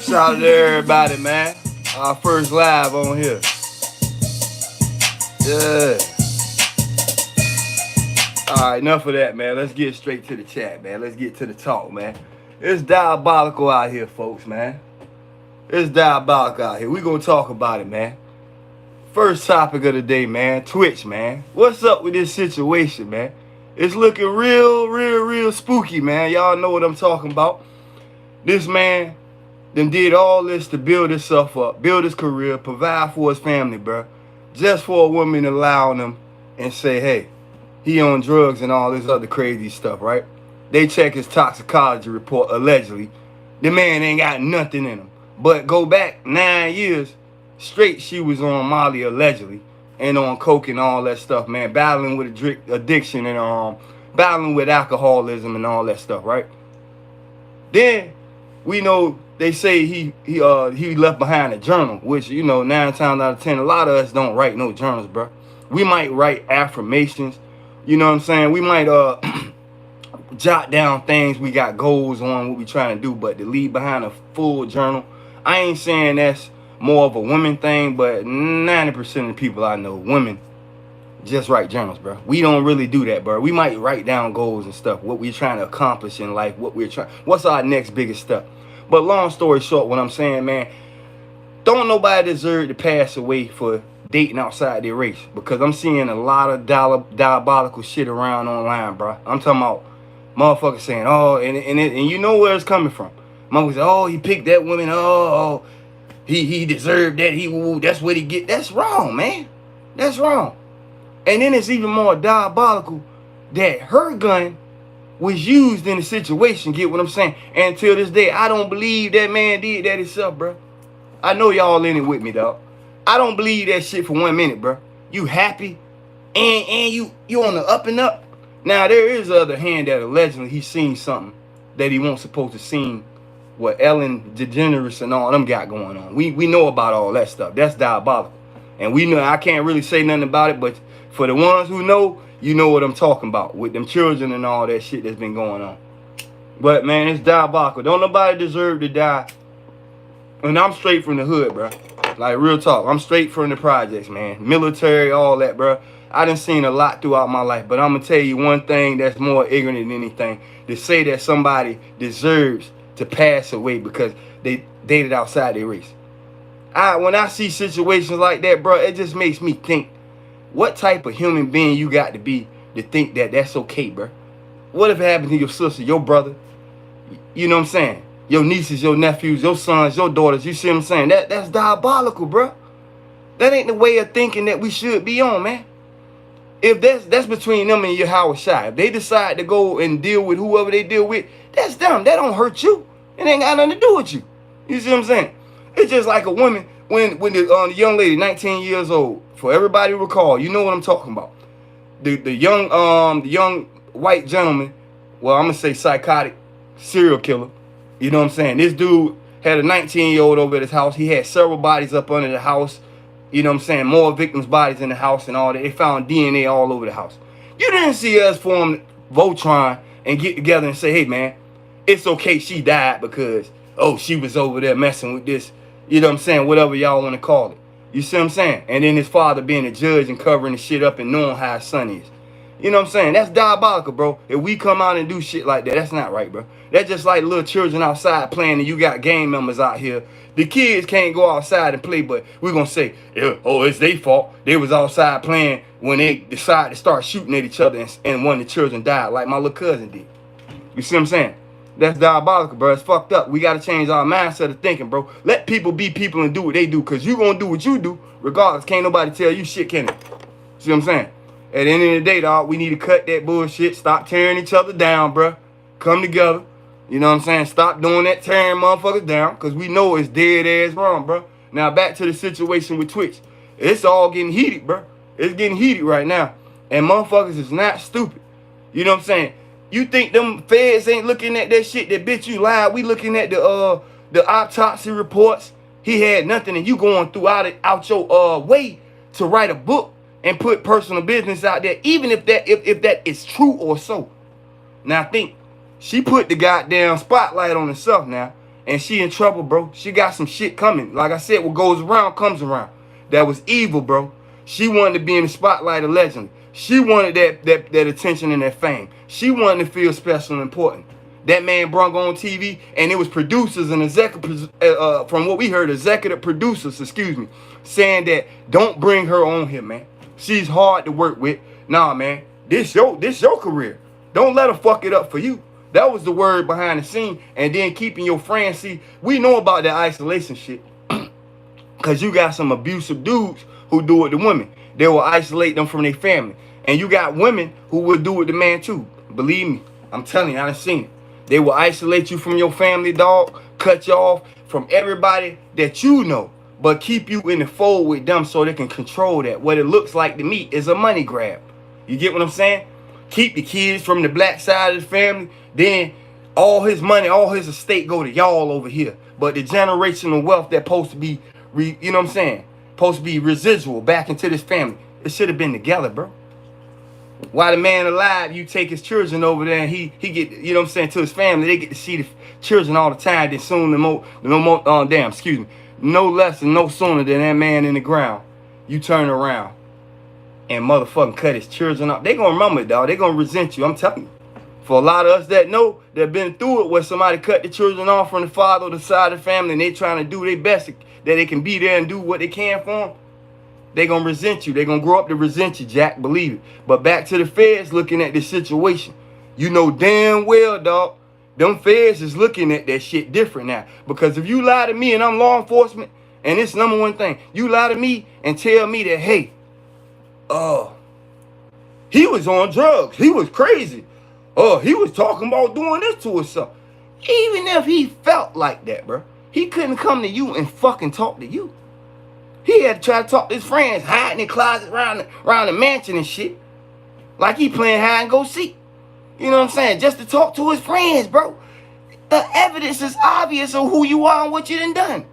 Shout out to everybody, man. Our first live on here. Yeah. Alright, enough of that, man. Let's get straight to the chat, man. Let's get to the talk, man. It's diabolical out here, folks, man. It's diabolical out here. We gonna talk about it, man. First topic of the day, man. Twitch, man. What's up with this situation, man? It's looking real spooky, man. Y'all know what I'm talking about. This man then did all this to build himself up, build his career, provide for his family, bro. Just for a woman to lie on him and say, hey, he on drugs and all this other crazy stuff, right? They check his toxicology report, allegedly. The man ain't got nothing in him. But go back 9 years straight, she was on Molly, allegedly, and on coke and all that stuff, man. Battling with addiction and battling with alcoholism and all that stuff, right? Then we know they say he left behind a journal, which, 9 times out of 10, a lot of us don't write no journals, bro. We might write affirmations, you know what I'm saying? We might jot down things we got goals on, what we trying to do, but to leave behind a full journal, I ain't saying that's more of a women thing, but 90% of the people I know, women, just write journals, bro. We don't really do that, bro. We might write down goals and stuff, what we're trying to accomplish in life, what's our next biggest step. But long story short, what I'm saying, man, don't nobody deserve to pass away for dating outside their race, because I'm seeing a lot of diabolical shit around online, bro. I'm talking about motherfuckers saying, oh, and you know where it's coming from. Motherfuckers say, oh, he picked that woman, he deserved that, that's what he get. That's wrong, man. That's wrong. And then it's even more diabolical that her gun was used in the situation, get what I'm saying? And till this day, I don't believe that man did that himself, bro. I know y'all in it with me, dog. I don't believe that shit for 1 minute, bro. You happy and you on the up and up. Now, there is the other hand that allegedly he seen something that he wasn't supposed to see, what Ellen DeGeneres and all them got going on. We know about all that stuff. That's diabolical. And we know, I can't really say nothing about it, but for the ones who know, you know what I'm talking about with them children and all that shit that's been going on. But, man, it's diabolical. Don't nobody deserve to die. And I'm straight from the hood, bro. Like, real talk. I'm straight from the projects, man. Military, all that, bro. I done seen a lot throughout my life. But I'm going to tell you one thing that's more ignorant than anything. To say that somebody deserves to pass away because they dated outside their race. When I see situations like that, bro, it just makes me think, what type of human being you got to be to think that that's okay, bro? What if it happened to your sister, your brother? You know what I'm saying? Your nieces, your nephews, your sons, your daughters. You see what I'm saying? That's diabolical, bro. That ain't the way of thinking that we should be on, man. If that's between them and your Howard Shy. If they decide to go and deal with whoever they deal with, that's them. That don't hurt you. It ain't got nothing to do with you. You see what I'm saying? It's just like a woman when the young lady, 19 years old. For everybody to recall, you know what I'm talking about. The young white gentleman, well, I'm gonna say psychotic serial killer. You know what I'm saying? This dude had a 19-year-old over at his house. He had several bodies up under the house. You know what I'm saying? More victims' bodies in the house and all that. They found DNA all over the house. You didn't see us form Voltron and get together and say, hey, man, it's okay she died because, oh, she was over there messing with this. You know what I'm saying? Whatever y'all want to call it. You see what I'm saying? And then his father being a judge and covering the shit up and knowing how his son is. You know what I'm saying? That's diabolical, bro. If we come out and do shit like that, that's not right, bro. That's just like little children outside playing and you got gang members out here. The kids can't go outside and play, but we're going to say, oh, it's their fault. They was outside playing when they decided to start shooting at each other and one of the children died, like my little cousin did. You see what I'm saying? That's diabolical, bro. It's fucked up. We got to change our mindset of thinking, bro. Let people be people and do what they do, because you going to do what you do regardless. Can't nobody tell you shit, can it? See what I'm saying? At the end of the day, dog, we need to cut that bullshit. Stop tearing each other down, bro. Come together. You know what I'm saying? Stop doing that, tearing motherfuckers down, because we know it's dead ass wrong, bro. Now, back to the situation with Twitch. It's all getting heated, bro. It's getting heated right now. And motherfuckers is not stupid. You know what I'm saying? You think them feds ain't looking at that shit? That bitch, you lied. We looking at the autopsy reports. He had nothing, and you going out your way to write a book and put personal business out there, even if that is true or so. Now, I think she put the goddamn spotlight on herself now, And she in trouble, bro. She got some shit coming. Like I said, what goes around comes around. That was evil, bro. She wanted to be in the spotlight allegedly. She wanted that attention and that fame. She wanted to feel special and important. That man brung on TV, and it was producers and executive, from what we heard, executive producers, saying that don't bring her on here, man. She's hard to work with. Nah, man, this your career. Don't let her fuck it up for you. That was the word behind the scene. And then keeping your friends. See, we know about that isolation shit. Because you got some abusive dudes who do it to women. They will isolate them from their family. And you got women who will do it to man too. Believe me, I'm telling you, I done seen it. They will isolate you from your family, dog. Cut you off from everybody that you know. But keep you in the fold with them so they can control that. What it looks like to me is a money grab. You get what I'm saying? Keep the kids from the black side of the family. Then all his money, all his estate go to y'all over here. But the generational wealth that supposed to be, you know what I'm saying? Supposed to be residual back into this family. It should have been together, bro. While the man alive, you take his children over there and he get, you know what I'm saying, to his family. They get to see the children all the time. Then soon, no less and no sooner than that man in the ground, you turn around and motherfucking cut his children off. They gonna remember it, dog. They gonna resent you. I'm telling you. For a lot of us that know, that been through it, where somebody cut the children off from the father or the side of the family, and they trying to do their best that they can be there and do what they can for them, they gonna resent you. They gonna grow up to resent you, Jack. Believe it. But back to the feds looking at this situation. You know damn well, dog, them feds is looking at that shit different now. Because if you lie to me and I'm law enforcement, and it's number one thing, you lie to me and tell me that, hey, he was on drugs. He was crazy. He was talking about doing this to himself. Even if he felt like that, bro, he couldn't come to you and fucking talk to you. He had to try to talk to his friends, hiding in closets around the mansion and shit. Like he playing hide and go seek. You know what I'm saying? Just to talk to his friends, bro. The evidence is obvious of who you are and what you done.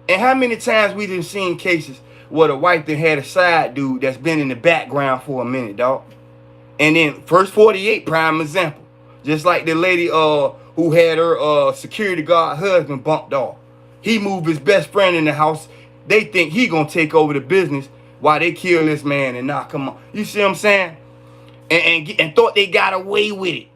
And how many times we done seen cases where the wife done had a side dude that's been in the background for a minute, dog. And then first 48, prime example. Just like the lady who had her security guard husband bumped off. He moved his best friend in the house. They think he gonna take over the business while they kill this man and knock him off. You see what I'm saying? And thought they got away with it.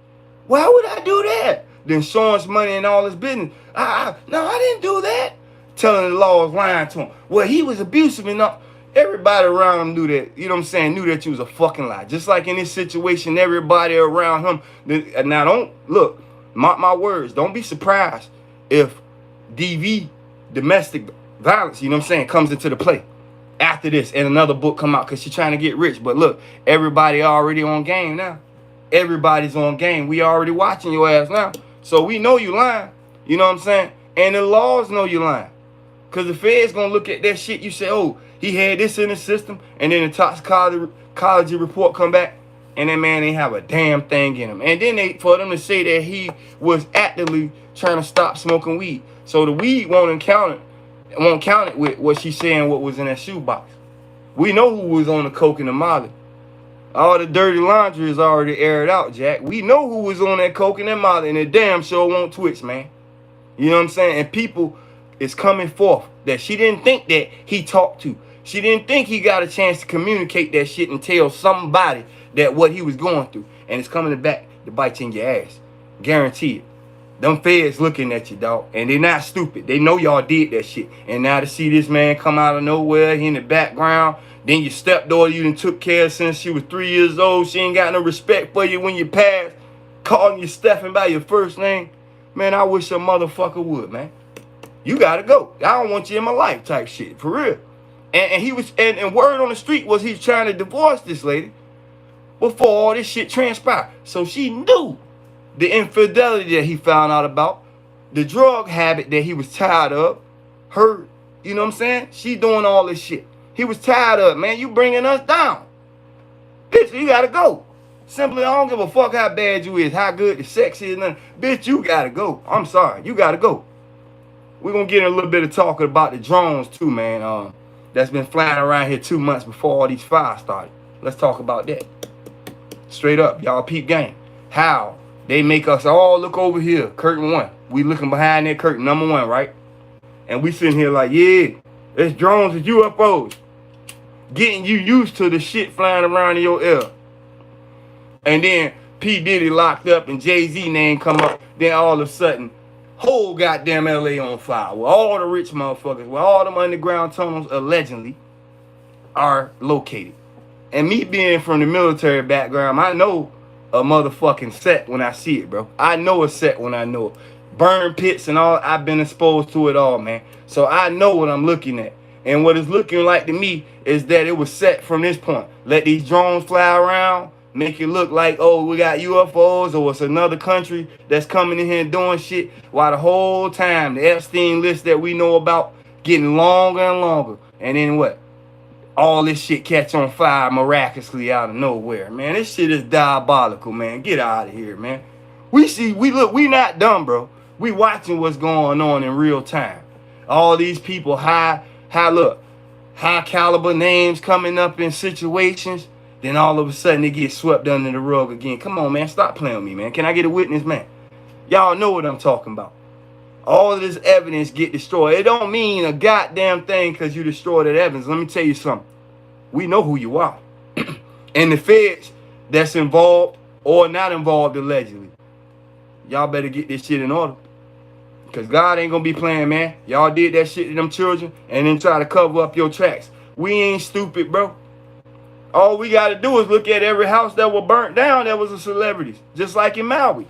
Why would I do that? The insurance money and all his business. No, I didn't do that. Telling the law was lying to him. Well, he was abusive enough. Everybody around him knew that, you know what I'm saying, knew that you was a fucking lie. Just like in this situation, everybody around him. Now, don't, look, mark my words, don't be surprised if DV, domestic violence, you know what I'm saying, comes into the play after this and another book come out because she's trying to get rich. But look, everybody already on game now. Everybody's on game. We already watching your ass now. So we know you lying. You know what I'm saying? And the laws know you lying. Because the feds going to look at that shit. You say, oh, he had this in the system. And then the toxicology report come back. And that man ain't have a damn thing in him. And then for them to say that he was actively trying to stop smoking weed. So the weed won't count it with what she's saying what was in that shoebox. We know who was on the coke and the molly. All the dirty laundry is already aired out, Jack. We know who was on that coke and that molly. And the damn show won't twitch, man. You know what I'm saying? And people is coming forth that she didn't think that he talked to. She didn't think he got a chance to communicate that shit and tell somebody that what he was going through. And it's coming back to bite you in your ass. Guaranteed. Them feds looking at you, dog. And they're not stupid. They know y'all did that shit. And now to see this man come out of nowhere, he in the background. Then your stepdaughter you done took care of since she was 3 years old. She ain't got no respect for you when you pass. Calling you Stephen by your first name. Man, I wish a motherfucker would, man. You gotta go. I don't want you in my life type shit. For real. And he was, and word on the street was he's trying to divorce this lady before all this shit transpired. So she knew the infidelity that he found out about, the drug habit that he was tired of, her, you know what I'm saying? She doing all this shit. He was tired of it, man. You bringing us down. Bitch, you gotta go. Simply, I don't give a fuck how bad you is, how good the sex is, nothing. Bitch, you gotta go. I'm sorry, you gotta go. We're gonna get in a little bit of talking about the drones too, man. That's been flying around here 2 months before all these fires started. Let's talk about that. Straight up, y'all peep game. How they make us all look over here, curtain one. We looking behind that curtain, number one, right? And we sitting here like, yeah, it's drones, it's UFOs. Getting you used to the shit flying around in your ear. And then P. Diddy locked up and Jay-Z name come up. Then all of a sudden, whole goddamn LA on fire. With all the rich motherfuckers, where all them underground tunnels allegedly are located. And me being from the military background, I know a motherfucking set when I see it, bro. I know a set when I know it. Burn pits and all, I've been exposed to it all, man. So I know what I'm looking at. And what it's looking like to me is that it was set from this point. Let these drones fly around, make it look like, oh, we got UFOs, or it's another country that's coming in here and doing shit, while the whole time the Epstein list that we know about getting longer and longer. And then what? All this shit catch on fire miraculously out of nowhere, man. This shit is diabolical, man. Get out of here, man. We not dumb, bro. We watching what's going on in real time. All these people high caliber names coming up in situations, then all of a sudden they get swept under the rug again. Come on, man. Stop playing with me, man. Can I get a witness, man? Y'all know what I'm talking about. All of this evidence get destroyed. It don't mean a goddamn thing because you destroyed that evidence. Let me tell you something. We know who you are. And the feds that's involved or not involved allegedly, y'all better get this shit in order. Because God ain't going to be playing, man. Y'all did that shit to them children and then try to cover up your tracks. We ain't stupid, bro. All we got to do is look at every house that was burnt down that was a celebrity. Just like in Maui.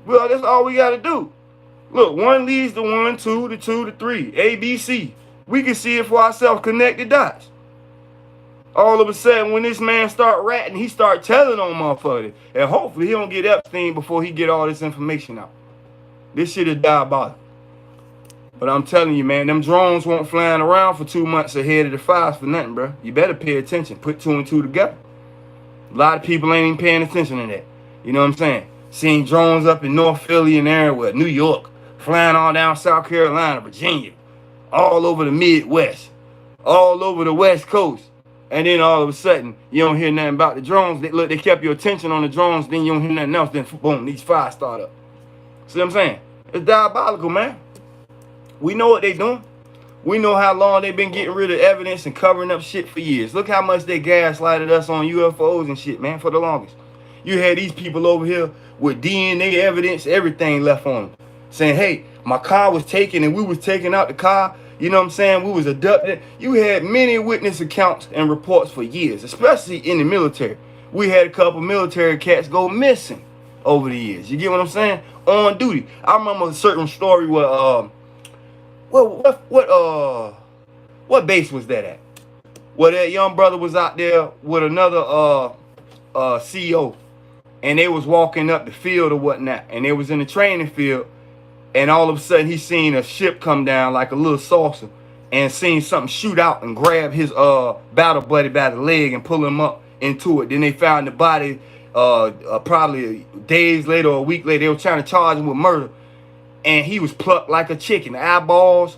Well, that's all we got to do. Look, 1 leads to 1, 2 to 2 to 3. A, B, C. We can see it for ourselves, connect the dots. All of a sudden, when this man start ratting, he start telling on motherfuckers. And hopefully he don't get Epstein before he get all this information out. This shit is diabolical. But I'm telling you, man, them drones won't flying around for 2 months ahead of the fires for nothing, bro. You better pay attention. Put 2 and 2 together. A lot of people ain't even paying attention to that. You know what I'm saying? Seeing drones up in North Philly and everywhere, New York, flying all down South Carolina, Virginia, all over the Midwest, all over the West Coast. And then all of a sudden, you don't hear nothing about the drones. They kept your attention on the drones, then you don't hear nothing else, then boom, these fires start up. See what I'm saying? It's diabolical, man. We know what they doing. We know how long they've been getting rid of evidence and covering up shit for years. Look how much they gaslighted us on UFOs and shit, man, for the longest. You had these people over here with DNA evidence, everything left on them, saying, hey, my car was taken and we was taking out the car. You know what I'm saying? We was abducted. You had many witness accounts and reports for years, especially in the military. We had a couple military cats go missing over the years. You get what I'm saying? On duty. I remember a certain story where what base was that at? Where that young brother was out there with another CO, and they was walking up the field or whatnot, and they was in the training field, and all of a sudden he seen a ship come down like a little saucer, and seen something shoot out and grab his battle buddy by the leg and pull him up into it. Then they found the body probably days later or a week later. They were trying to charge him with murder, and he was plucked like a chicken. The eyeballs,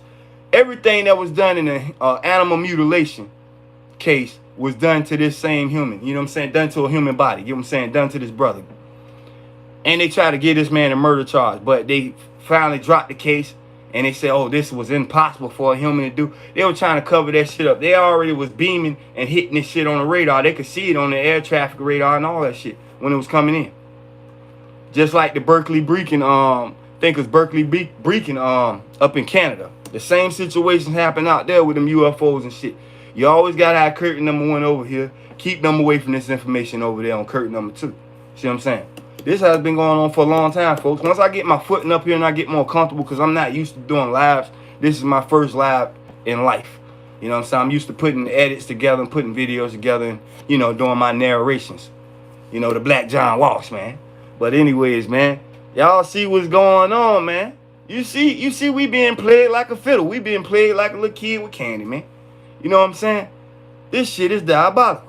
everything that was done in the animal mutilation case was done to this same human. You know what I'm saying? Done to a human body. You know what I'm saying? Done to this brother. And they tried to give this man a murder charge, but they finally dropped the case, and they said, oh, this was impossible for a human to do. They were trying to cover that shit up. They already was beaming and hitting this shit on the radar. They could see it on the air traffic radar and all that shit when it was coming in. Just like the Berkeley Beacon, I think it was Berkeley Beacon up in Canada. The same situation happened out there with them UFOs and shit. You always got to have curtain number 1 over here. Keep them away from this information over there on curtain number 2. See what I'm saying? This has been going on for a long time, folks. Once I get my footing up here and I get more comfortable, because I'm not used to doing lives. This is my first live in life. You know what I'm saying? I'm used to putting edits together and putting videos together and, you know, doing my narrations. You know, the Black John Walsh, man. But anyways, man, y'all see what's going on, man. You see we being played like a fiddle. We being played like a little kid with candy, man. You know what I'm saying? This shit is diabolical.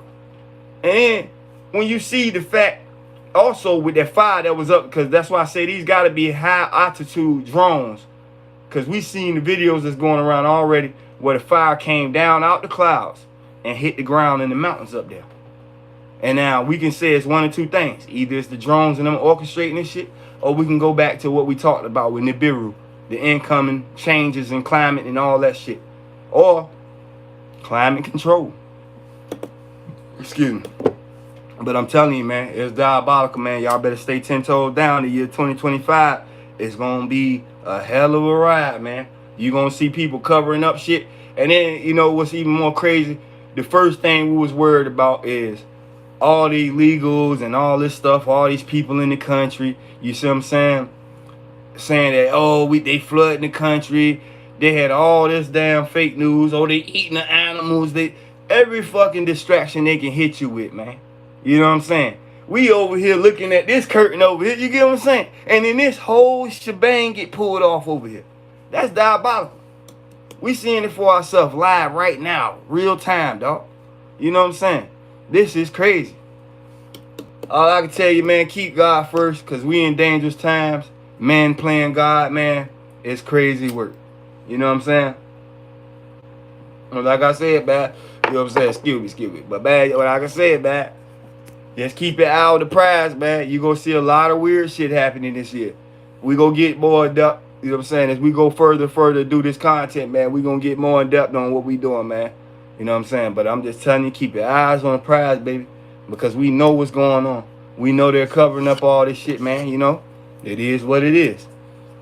And when you see the fact also with that fire that was up, because that's why I say these got to be high altitude drones, because we seen the videos that's going around already where the fire came down out the clouds and hit the ground in the mountains up there. And now we can say it's one of two things. Either it's the drones and them orchestrating this shit, or we can go back to what we talked about with Nibiru, the incoming changes in climate and all that shit, or climate control. Excuse me. But I'm telling you, man, it's diabolical, man. Y'all better stay 10 toes down. The year 2025 is going to be a hell of a ride, man. You're going to see people covering up shit. And then, you know, what's even more crazy, the first thing we was worried about is all the illegals and all this stuff, all these people in the country. You see what I'm saying? Saying that, oh, they flooding the country. They had all this damn fake news. Oh, they eating the animals. Every fucking distraction they can hit you with, man. You know what I'm saying? We over here looking at this curtain over here. You get what I'm saying? And then this whole shebang get pulled off over here. That's diabolical. We seeing it for ourselves live right now. Real time, dog. You know what I'm saying? This is crazy. All I can tell you, man, keep God first, because we in dangerous times. Man playing God, man, it's crazy work. You know what I'm saying? Like I said, man, you know what I'm saying? Excuse me. But, man, like I said, man, just keep it out of the prize, man. You're going to see a lot of weird shit happening this year. We going to get more in depth, you know what I'm saying? As we go further do this content, man, we going to get more in depth on what we doing, man. You know what I'm saying? But I'm just telling you, keep your eyes on the prize, baby. Because we know what's going on. We know they're covering up all this shit, man, you know? It is what it is.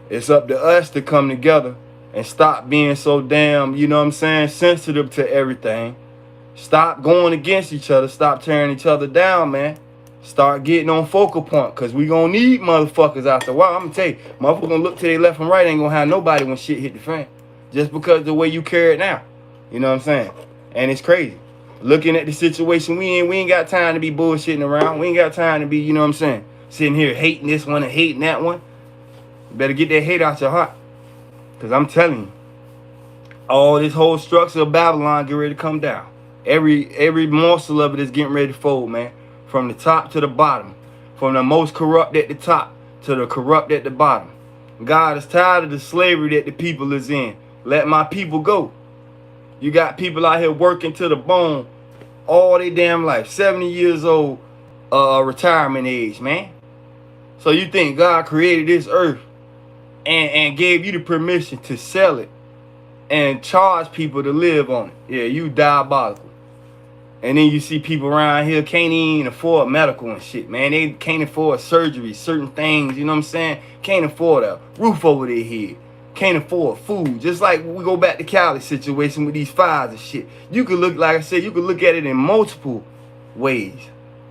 It's up to us to come together and stop being so damn, you know what I'm saying, sensitive to everything. Stop going against each other. Stop tearing each other down, man. Start getting on focal point, because we going to need motherfuckers after a while. I'm going to tell you, motherfuckers going to look to their left and right. Ain't going to have nobody when shit hit the fan. Just because of the way you carry it now. You know what I'm saying? And it's crazy. Looking at the situation we ain't got time to be bullshitting around. We ain't got time to be, you know what I'm saying, sitting here hating this one and hating that one. You better get that hate out your heart. Because I'm telling you, all this whole structure of Babylon get ready to come down. Every morsel of it is getting ready to fold, man. From the top to the bottom. From the most corrupt at the top to the corrupt at the bottom. God is tired of the slavery that the people is in. Let my people go. You got people out here working to the bone all their damn life. 70 years old, retirement age, man. So you think God created this earth and gave you the permission to sell it and charge people to live on it? Yeah, you diabolical. And then you see people around here can't even afford medical and shit, man. They can't afford surgery, certain things, you know what I'm saying? Can't afford a roof over their head. Can't afford food. Just like we go back to Cali situation with these fires and shit. You could look, like I said, you could look at it in multiple ways.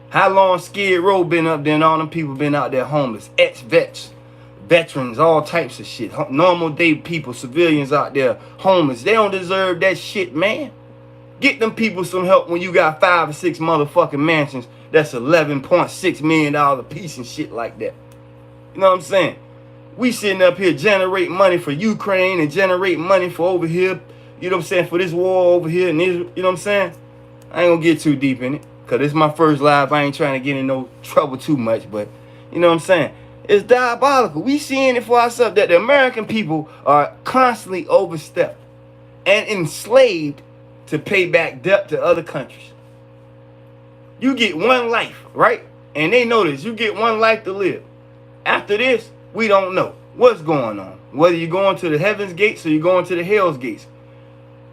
How long Skid Row been up there and all them people been out there homeless? Ex-vets, veterans, all types of shit. Normal day people, civilians out there homeless. They don't deserve that shit, man. Get them people some help when you got 5 or 6 motherfucking mansions that's $11.6 million a piece and shit like that. You know what I'm saying? We sitting up here generating money for Ukraine and generating money for over here, you know what I'm saying, for this war over here and Israel, you know what I'm saying? I ain't gonna get too deep in it, because this is my first live. I ain't trying to get in no trouble too much, but you know what I'm saying? It's diabolical. We seeing it for ourselves that the American people are constantly overstepped and enslaved to pay back debt to other countries. You get one life, right? And they know this. You get one life to live. After this, we don't know what's going on. Whether you're going to the heaven's gates or you're going to the hell's gates.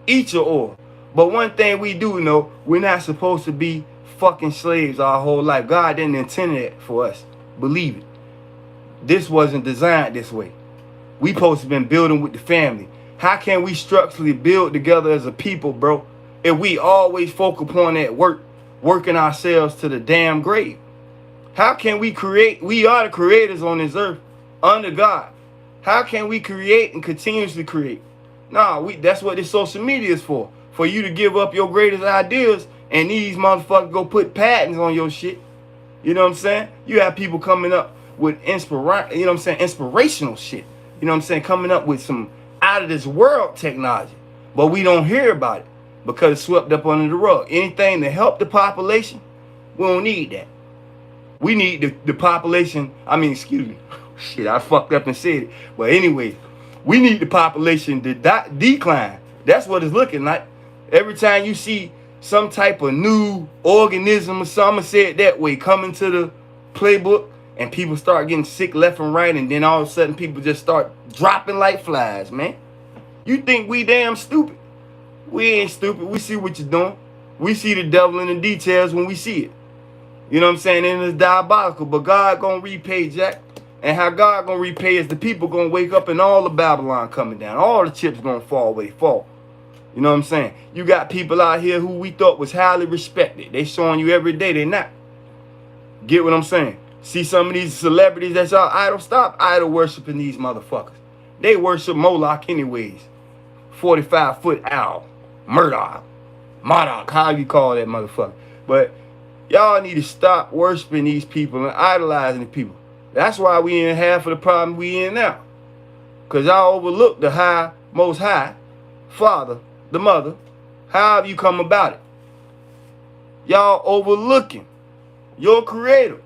Either or. But one thing we do know, we're not supposed to be fucking slaves our whole life. God didn't intend it for us. Believe it. This wasn't designed this way. We supposed to been building with the family. How can we structurally build together as a people, bro, if we always focus upon that working ourselves to the damn grave? How can we create? We are the creators on this earth under God. How can we create and continuously create? Nah, that's what this social media is for. For you to give up your greatest ideas and these motherfuckers go put patents on your shit. You know what I'm saying? You have people coming up with inspirational shit. You know what I'm saying? Coming up with some out of this world technology. But we don't hear about it because it's swept up under the rug. Anything to help the population, we don't need that. We need the population, excuse me. Shit, I fucked up and said it. But anyway, we need the population to decline. That's what it's looking like. Every time you see some type of new organism or something, say it that way, come into the playbook, and people start getting sick left and right, and then all of a sudden people just start dropping like flies, man. You think we damn stupid? We ain't stupid. We see what you're doing. We see the devil in the details when we see it. You know what I'm saying? And it's diabolical, but God gonna repay, Jack. And how God gonna repay is the people gonna wake up and all the Babylon coming down. All the chips gonna fall where they fall. You know what I'm saying? You got people out here who we thought was highly respected. They showing you every day they not. Get what I'm saying? See some of these celebrities that's y'all idol. Stop idol worshiping these motherfuckers. They worship Moloch anyways. 45-foot owl. Murdoch. Monarch. How you call that motherfucker. But y'all need to stop worshiping these people and idolizing the people. That's why we in half of the problem we in now. Because y'all overlook the high, most high, Father, the mother. How have you come about it? Y'all overlooking your creator.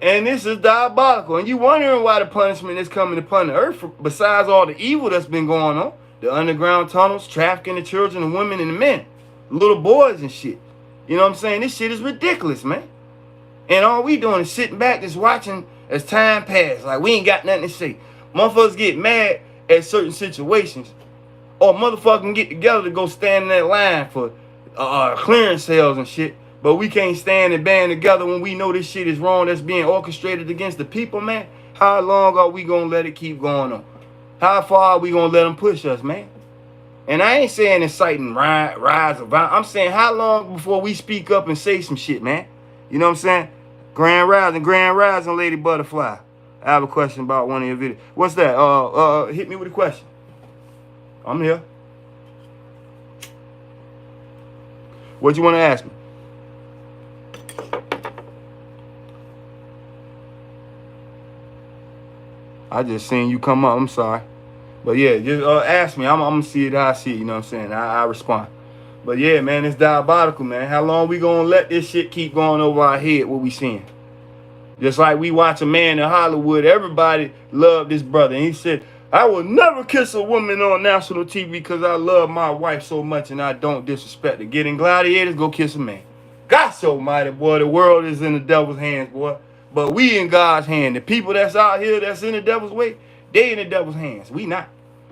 And this is diabolical. And you wondering why the punishment is coming upon the earth, besides all the evil that's been going on. The underground tunnels, trafficking the children, the women, and the men. Little boys and shit. You know what I'm saying? This shit is ridiculous, man. And all we doing is sitting back just watching as time passes. Like, we ain't got nothing to say. Motherfuckers get mad at certain situations. Or motherfuckers get together to go stand in that line for clearance sales and shit. But we can't stand and band together when we know this shit is wrong that's being orchestrated against the people, man. How long are we going to let it keep going on? How far are we going to let them push us, man? And I ain't saying inciting rise of violence. I'm saying how long before we speak up and say some shit, man? You know what I'm saying? Grand rising, Lady Butterfly. I have a question about one of your videos. What's that? Hit me with a question. I'm here. What you want to ask me? I just seen you come up. I'm sorry. But yeah, just ask me. I'm going to see it how I see it. You know what I'm saying? I respond. But yeah, man, it's diabolical, man. How long we going to let this shit keep going over our head, what we seeing? Just like we watch a man in Hollywood. Everybody loved this brother. And he said, I will never kiss a woman on national TV because I love my wife so much and I don't disrespect her. Get in Gladiators, go kiss a man. God almighty, boy. The world is in the devil's hands, boy. But we in God's hand. The people that's out here that's in the devil's way, they in the devil's hands. We not.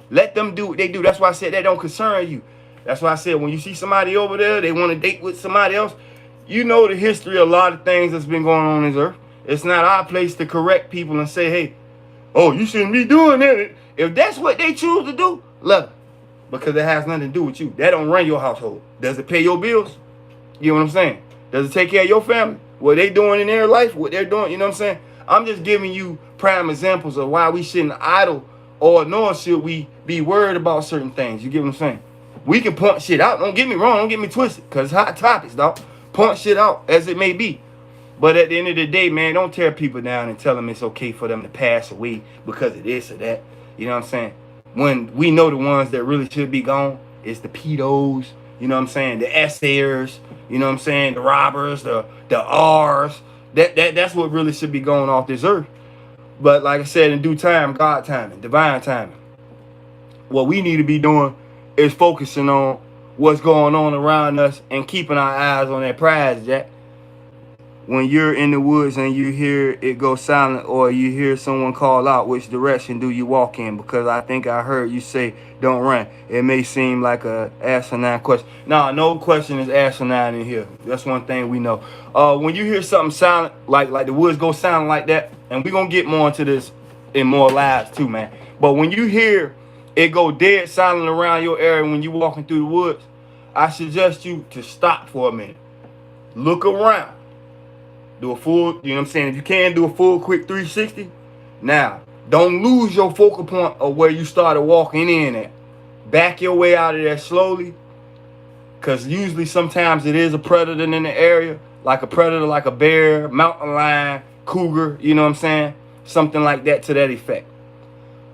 Let them do what they do. That's why I said that don't concern you. That's why I said when you see somebody over there, they want to date with somebody else, you know the history of a lot of things that's been going on this earth. It's not our place to correct people and say, hey, oh, you shouldn't be doing that. If that's what they choose to do, love it. Because it has nothing to do with you. That don't run your household. Does it pay your bills? You know what I'm saying? Does it take care of your family? What they doing in their life, what they're doing, you know what I'm saying? I'm just giving you prime examples of why we shouldn't idle or nor should we be worried about certain things. You get what I'm saying? We can point shit out. Don't get me wrong. Don't get me twisted. Because it's hot topics, dog. Point shit out as it may be. But at the end of the day, man, don't tear people down and tell them it's okay for them to pass away because of this or that. You know what I'm saying? When we know the ones that really should be gone, it's the pedos, you know what I'm saying? The essayers, you know what I'm saying? The robbers, the R's. That's what really should be going off this earth. But like I said, in due time, God timing, divine timing. What we need to be doing is focusing on what's going on around us and keeping our eyes on that prize, Jack. When you're in the woods and you hear it go silent or you hear someone call out, which direction do you walk in? Because I think I heard you say, don't run. It may seem like a asinine question. No question is asinine in here. That's one thing we know. When you hear something silent, like the woods go silent like that, and we're going to get more into this in more lives too, man. But when you hear it go dead silent around your area when you're walking through the woods, I suggest you to stop for a minute. Look around. Do a full, you know what I'm saying? If you can, do a full quick 360. Now, don't lose your focal point of where you started walking in at. Back your way out of there slowly. Because usually sometimes it is a predator in the area. Like a predator, like a bear, mountain lion, cougar, you know what I'm saying? Something like that to that effect.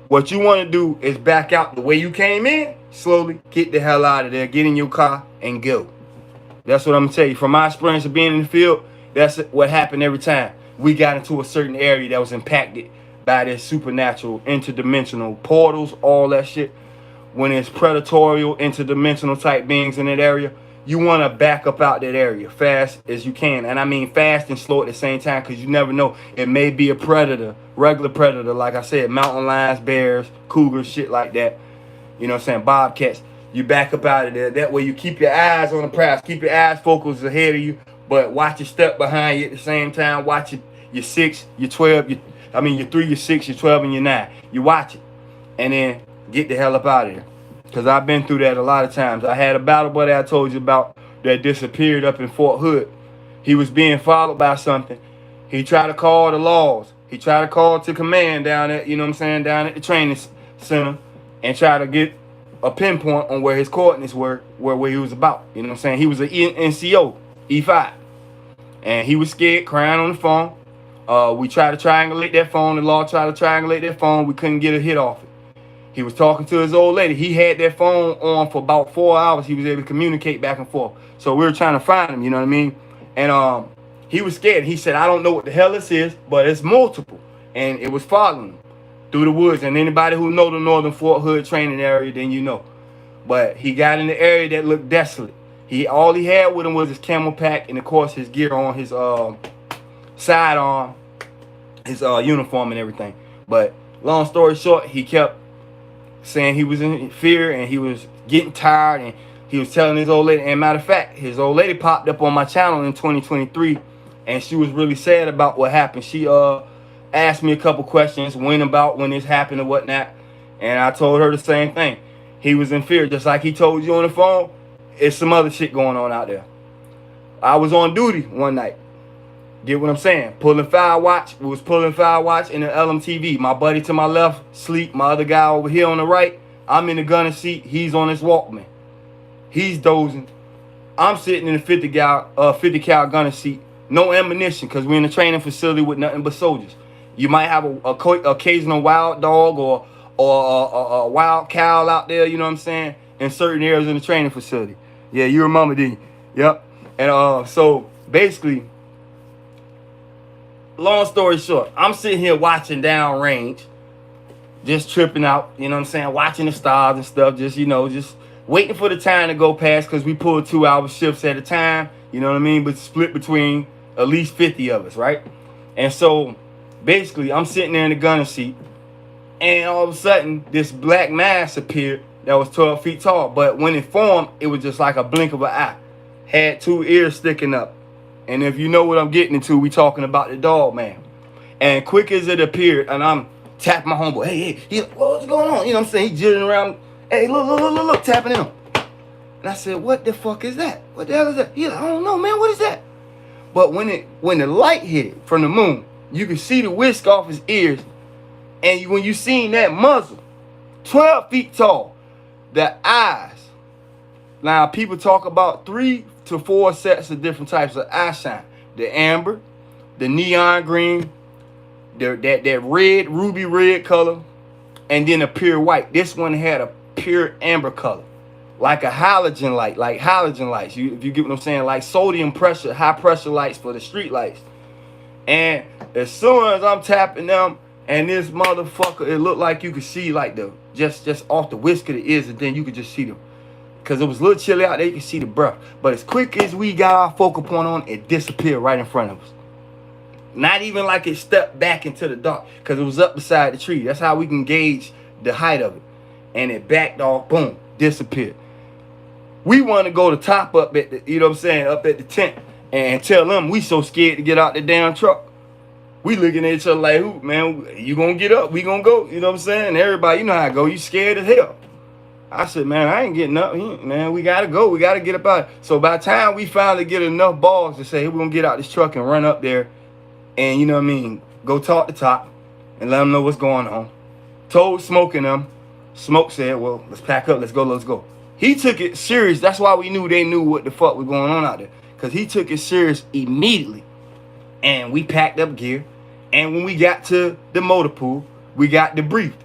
What you want to do is back out the way you came in. Slowly get the hell out of there. Get in your car and go. That's what I'm going to tell you. From my experience of being in the field, that's what happened every time we got into a certain area that was impacted by this supernatural, interdimensional portals, all that shit. When it's predatorial, interdimensional type beings in that area, you want to back up out that area fast as you can. And I mean fast and slow at the same time, because you never know. It may be a predator, regular predator, like I said, mountain lions, bears, cougars, shit like that. You know what I'm saying? Bobcats. You back up out of there. That way you keep your eyes on the prize. Keep your eyes focused ahead of you, but watch your step behind you at the same time. Watch your 6, your 12, your 3, your 6, your 12, and your 9. You watch it. And then get the hell up out of there. Because I've been through that a lot of times. I had a battle buddy I told you about that disappeared up in Fort Hood. He was being followed by something. He tried to call the laws. He tried to call to command down at, you know what I'm saying, down at the training center, and try to get a pinpoint on where his coordinates were, where he was about. You know what I'm saying? He was an NCO, E5. And he was scared, crying on the phone. We tried to triangulate that phone. The law tried to triangulate that phone. We couldn't get a hit off it. He was talking to his old lady. He had that phone on for about 4 hours. He was able to communicate back and forth. So we were trying to find him, you know what I mean? And he was scared. He said, I don't know what the hell this is, but it's multiple. And it was following him through the woods. And anybody who know the northern Fort Hood training area, then you know. But he got in the area that looked desolate. All he had with him was his camel pack and, of course, his gear on, his sidearm, his uniform and everything. But long story short, he kept saying he was in fear and he was getting tired, and he was telling his old lady. And matter of fact, his old lady popped up on my channel in 2023, and she was really sad about what happened. She asked me a couple questions when this happened and whatnot, and I told her the same thing. He was in fear, just like he told you on the phone. It's some other shit going on out there. I was on duty one night. Get what I'm saying? Pulling fire watch. We was pulling fire watch in the LMTV. My buddy to my left, sleep. My other guy over here on the right. I'm in the gunner seat. He's on his Walkman. He's dozing. I'm sitting in the 50 cal gunner seat. No ammunition, because we're in a training facility with nothing but soldiers. You might have a occasional wild dog or a wild cow out there, you know what I'm saying, in certain areas in the training facility. Yeah, you remember, didn't you? Yep. And so basically, long story short, I'm sitting here watching downrange, just tripping out, you know what I'm saying, watching the stars and stuff, just, you know, just waiting for the time to go past, because we pull 2-hour shifts at a time, you know what I mean, but split between at least 50 of us, right? And so basically, I'm sitting there in the gunner seat, and all of a sudden, this black mass appeared that was 12 feet tall, but when it formed, it was just like a blink of an eye. Had 2 ears sticking up. And if you know what I'm getting into, we talking about the dog man. And quick as it appeared, and I'm tapping my homeboy. Hey, he like, what's going on? You know what I'm saying? He jiggling around. Hey, look, tapping him. And I said, what the fuck is that? What the hell is that? He like, I don't know, man. What is that? But when the light hit it from the moon, you could see the whisk off his ears. And when you seen that muzzle, 12 feet tall, the eyes. Now, people talk about 3 to 4 sets of different types of eye shine. The amber, the neon green, that red, ruby red color, and then a pure white. This one had a pure amber color, like a halogen light, like halogen lights. If you get what I'm saying, like sodium pressure, high pressure lights for the street lights. And as soon as I'm tapping them, and this motherfucker, it looked like you could see like the just off the whisk of the ears, and then you could just see them. Because it was a little chilly out there, you could see the breath. But as quick as we got our focal point on, it disappeared right in front of us. Not even like it stepped back into the dark, because it was up beside the tree. That's how we can gauge the height of it. And it backed off, boom, disappeared. We want to go to top up at the, you know what I'm saying, up at the tent, and tell them we so scared to get out the damn truck. We looking at each other like, who, man, you gonna get up, we gonna go, you know what I'm saying? And everybody, you know how I go, you scared as hell. I said, man, I ain't getting up, man, we gotta go, we gotta get up out. So by the time we finally get enough balls to say, hey, we're gonna get out this truck and run up there and, you know what I mean, go talk to Top and let them know what's going on. Told Smoke and them, Smoke said, well, let's pack up, let's go. He took it serious. That's why we knew they knew what the fuck was going on out there, because he took it serious immediately. And we packed up gear. And when we got to the motor pool, we got debriefed.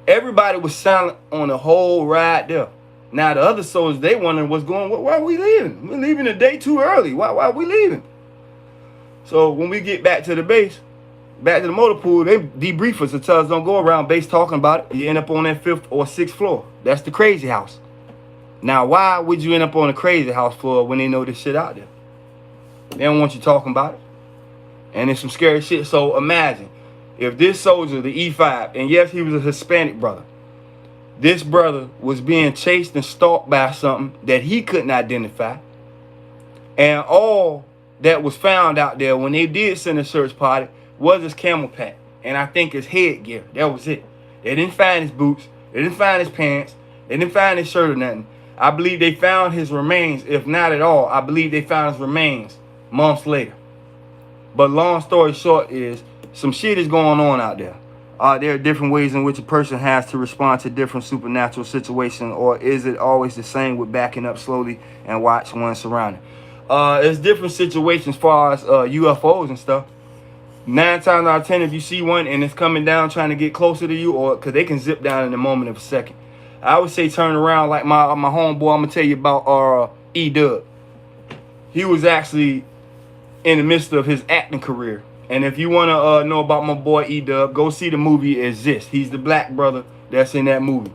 Everybody was silent on the whole ride there. Now, the other soldiers, they wondering what's going on. Why are we leaving? We're leaving a day too early. Why are we leaving? So when we get back to the base, back to the motor pool, they debrief us and tell us don't go around base talking about it. You end up on that 5th or 6th floor. That's the crazy house. Now, why would you end up on a crazy house floor when they know this shit out there? They don't want you talking about it. And it's some scary shit. So imagine if this soldier, the E5, and yes, he was a Hispanic brother. This brother was being chased and stalked by something that he couldn't identify. And all that was found out there when they did send a search party was his camel pack. And I think his headgear. That was it. They didn't find his boots. They didn't find his pants. They didn't find his shirt or nothing. I believe they found his remains. If not at all, I believe they found his remains months later. But long story short is some shit is going on out there. There are different ways in which a person has to respond to different supernatural situations, or is it always the same with backing up slowly and watch one's surrounding? It's different situations as far as UFOs and stuff. 9 times out of 10, if you see one and it's coming down trying to get closer to you, or because they can zip down in a moment of a second, I would say turn around. Like my homeboy, I'm gonna tell you about E-Dub. He was actually in the midst of his acting career. And if you want to know about my boy E-Dub, go see the movie Exist. He's the black brother that's in that movie.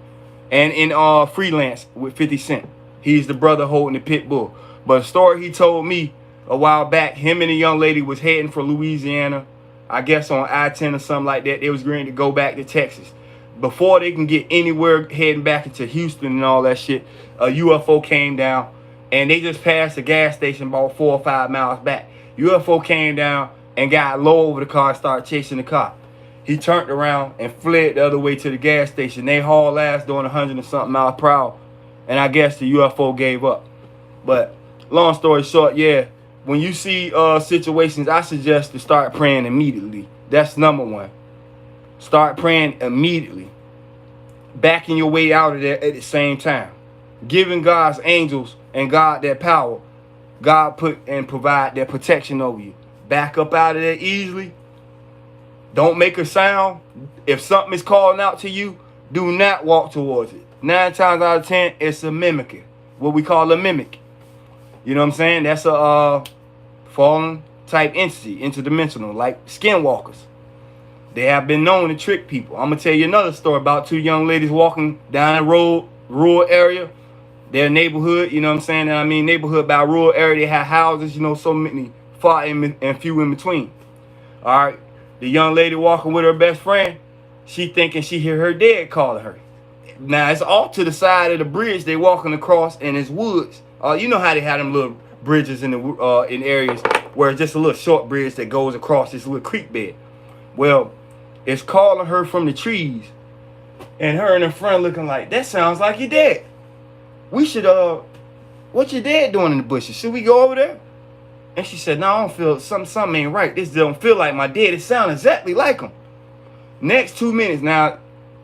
And in Freelance with 50 Cent, he's the brother holding the pit bull. But a story he told me a while back, him and a young lady was heading for Louisiana, I guess on I-10 or something like that. They was going to go back to Texas. Before they can get anywhere heading back into Houston and all that shit, a UFO came down, and they just passed a gas station about 4 or 5 miles back. UFO came down and got low over the car and started chasing the car. He turned around and fled the other way to the gas station. They hauled ass doing 100 and something miles per hour, and I guess the UFO gave up. But long story short, yeah, when you see situations, I suggest to start praying immediately. That's number one. Start praying immediately. Backing your way out of there at the same time. Giving God's angels and God that power. God put and provide that protection over you. Back up out of there easily. Don't make a sound. If something is calling out to you, do not walk towards it. 9 times out of 10, it's a mimicker. What we call a mimic. You know what I'm saying? That's a fallen type entity, interdimensional, like skinwalkers. They have been known to trick people. I'm going to tell you another story about 2 young ladies walking down a road, rural area. Their neighborhood, you know what I'm saying? I mean, neighborhood by rural area, they have houses, you know, so many, far and few in between. All right. The young lady walking with her best friend, she thinking she hear her dad calling her. Now, it's off to the side of the bridge they walking across, and it's woods. You know how they have them little bridges in the in areas where it's just a little short bridge that goes across this little creek bed. Well, it's calling her from the trees, and her and her friend looking like, that sounds like your dad. We should, what your dad doing in the bushes? Should we go over there? And she said, no, I don't feel, something ain't right. This don't feel like my dad. It sounds exactly like him. Next 2 minutes. Now,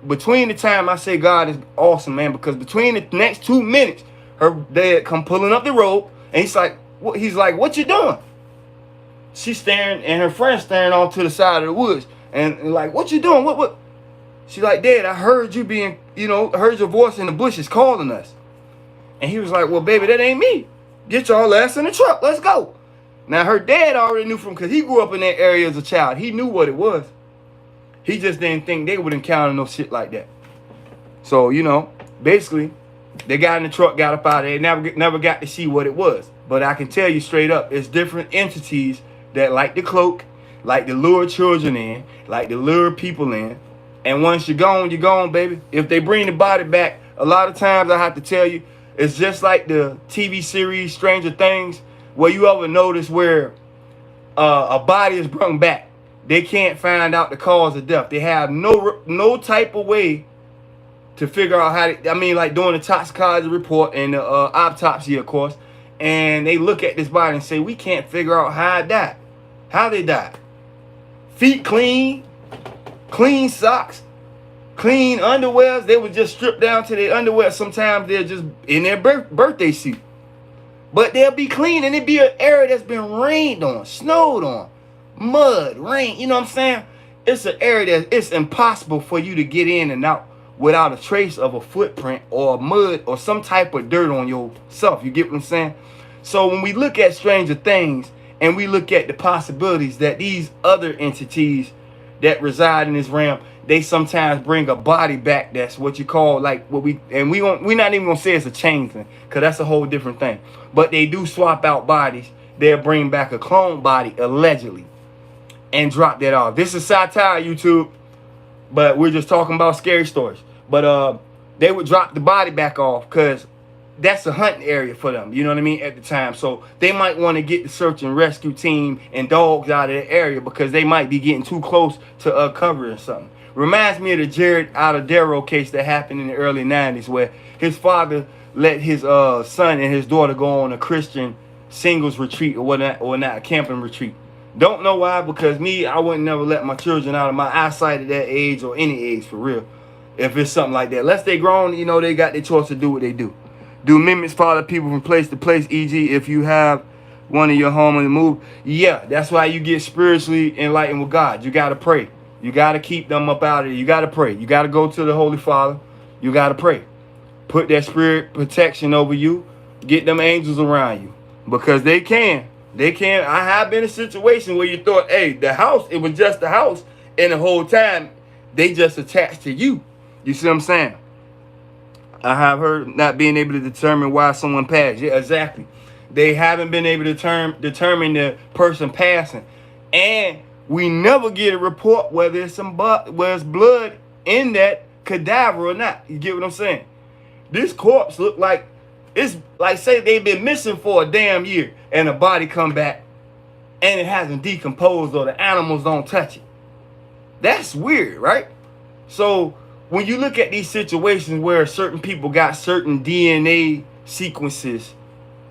between the time I say God is awesome, man, because between the next 2 minutes, her dad come pulling up the rope, and he's like, what you doing? She's staring, and her friend staring off to the side of the woods, and like, what you doing? What? She's like, Dad, I heard you being, heard your voice in the bushes calling us. And he was like, well, baby, that ain't me. Get y'all ass in the truck. Let's go. Now, her dad already knew because he grew up in that area as a child. He knew what it was. He just didn't think they would encounter no shit like that. So, basically, they got in the truck, got up out of there, never got to see what it was. But I can tell you straight up, it's different entities that like to cloak, like to lure children in, like to lure people in. And once you're gone, baby. If they bring the body back, a lot of times I have to tell you, it's just like the TV series Stranger Things, where you ever notice where a body is brought back. They can't find out the cause of death. They have no type of way to figure out how to, like doing the toxicology report and the autopsy, of course. And they look at this body and say, we can't figure out how it died. How they died. Feet clean socks, clean underwears. They would just strip down to their underwear. Sometimes they're just in their birthday suit. But they'll be clean, and it'd be an area that's been rained on, snowed on, mud, rain. You know what I'm saying? It's an area that it's impossible for you to get in and out without a trace of a footprint or mud or some type of dirt on yourself. You get what I'm saying? So when we look at Stranger Things and we look at the possibilities that these other entities that reside in this realm, they sometimes bring a body back that's what you call like what we're not even gonna say it's a changeling, because that's a whole different thing. But they do swap out bodies. They'll bring back a clone body allegedly and drop that off. This is satire, YouTube, but we're just talking about scary stories. But they would drop the body back off because that's a hunting area for them, you know what I mean, at the time. So they might want to get the search and rescue team and dogs out of the area because they might be getting too close to covering something. Reminds me of the Jared Aldadero case that happened in the early 90s where his father let his son and his daughter go on a Christian singles retreat or not a camping retreat. Don't know why, because I wouldn't never let my children out of my eyesight at that age or any age for real. If it's something like that. Unless they grown, you know, they got their choice to do what they do. Do mimics follow people from place to place, e.g. if you have one in your home on the move? Yeah, that's why you get spiritually enlightened with God. You got to pray. You got to keep them up out of there. You got to pray. You got to go to the Holy Father. You got to pray. Put that spirit protection over you. Get them angels around you. Because they can. They can. I have been in a situation where you thought, hey, the house, it was just the house. And the whole time, they just attached to you. You see what I'm saying? I have heard not being able to determine why someone passed. Yeah, exactly. They haven't been able to determine the person passing. And we never get a report whether it's blood in that cadaver or not. You get what I'm saying? This corpse look like, it's like say they've been missing for a damn year and the body come back and it hasn't decomposed or the animals don't touch it. That's weird, right? So when you look at these situations where certain people got certain DNA sequences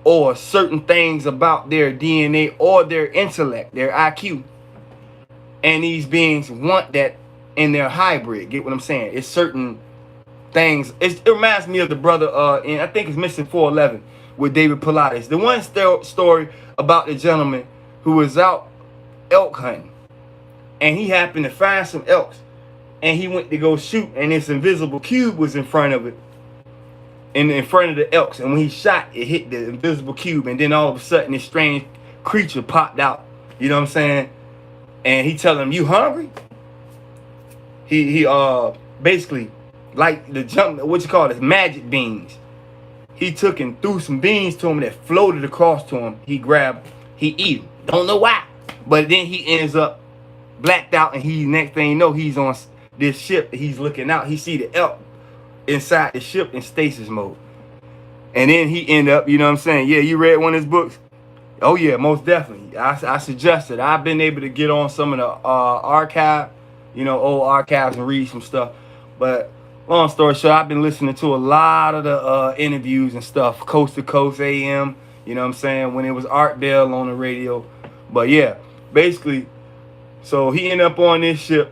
or certain things about their DNA or their intellect, their IQ, and these beings want that in their hybrid, get what I'm saying? It's certain things. It reminds me of the brother, and I think it's Missing 411 with David Pilates. The one story about the gentleman who was out elk hunting, and he happened to find some elks. And he went to go shoot, and this invisible cube was in front of it, in front of the elks. And when he shot, it hit the invisible cube, and then all of a sudden, this strange creature popped out. You know what I'm saying? And he telling him, "You hungry?" He basically like the what you call it, magic beans. He took and threw some beans to him that floated across to him. He grabbed, he eat them. Don't know why, but then he ends up blacked out, and he next thing you know, he's on this ship. He's looking out. He see the elk inside the ship in stasis mode. And then he end up, you know what I'm saying? Yeah, you read one of his books? Oh yeah, most definitely. I suggested. I've been able to get on some of the archive, you know, old archives and read some stuff. But long story short, I've been listening to a lot of the interviews and stuff, Coast to Coast AM, you know what I'm saying, when it was Art Bell on the radio. But yeah, basically, so he ended up on this ship,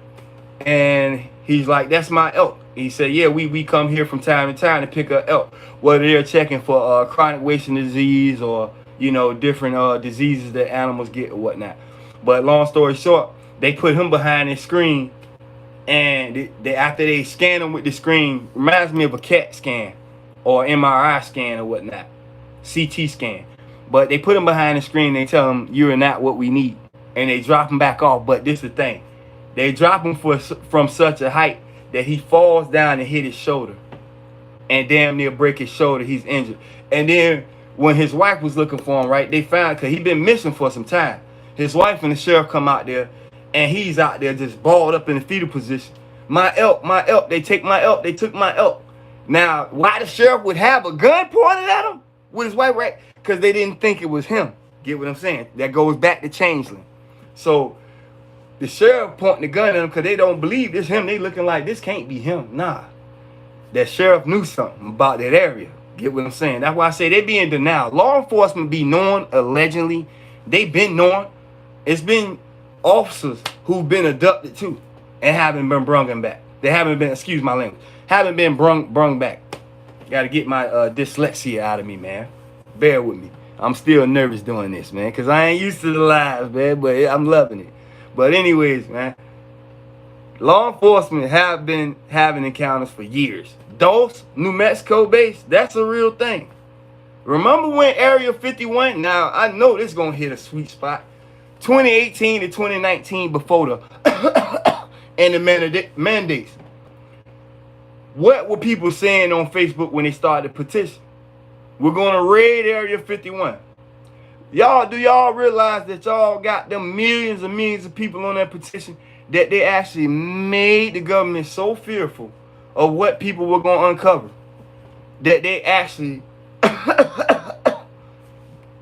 and he's like, that's my elk. He said, yeah, we come here from time to time to pick up elk, whether they're checking for chronic wasting disease or, you know, different diseases that animals get or whatnot. But long story short, they put him behind this screen, and they after they scan him with the screen, reminds me of a CAT scan or MRI scan or whatnot, CT scan. But they put him behind the screen, they tell him, you're not what we need. And they drop him back off. But this is the thing. They drop him from such a height that he falls down and hit his shoulder. And damn near break his shoulder. He's injured. And then when his wife was looking for him, right, they found, because he'd been missing for some time. His wife and the sheriff come out there, and he's out there just balled up in the fetal position. My elk, they take my elk, they took my elk. Now, why the sheriff would have a gun pointed at him with his wife, right? Because they didn't think it was him. Get what I'm saying? That goes back to changeling. So the sheriff pointing the gun at him because they don't believe this him. They looking like this can't be him. Nah. That sheriff knew something about that area. Get what I'm saying? That's why I say they be in denial. Law enforcement be knowing, allegedly. They been knowing. It's been officers who've been abducted too and haven't been brung back. They haven't been, excuse my language, haven't been brung back. Got to get my dyslexia out of me, man. Bear with me. I'm still nervous doing this, man, because I ain't used to the lives, man, but I'm loving it. But anyways, man, law enforcement have been having encounters for years. Dulce, New Mexico base, that's a real thing. Remember when Area 51, now I know this is going to hit a sweet spot, 2018 to 2019 before the and the mandates. What were people saying on Facebook when they started the petition? We're going to raid Area 51. Y'all, do y'all realize that y'all got them millions and millions of people on that petition, that they actually made the government so fearful of what people were going to uncover that they actually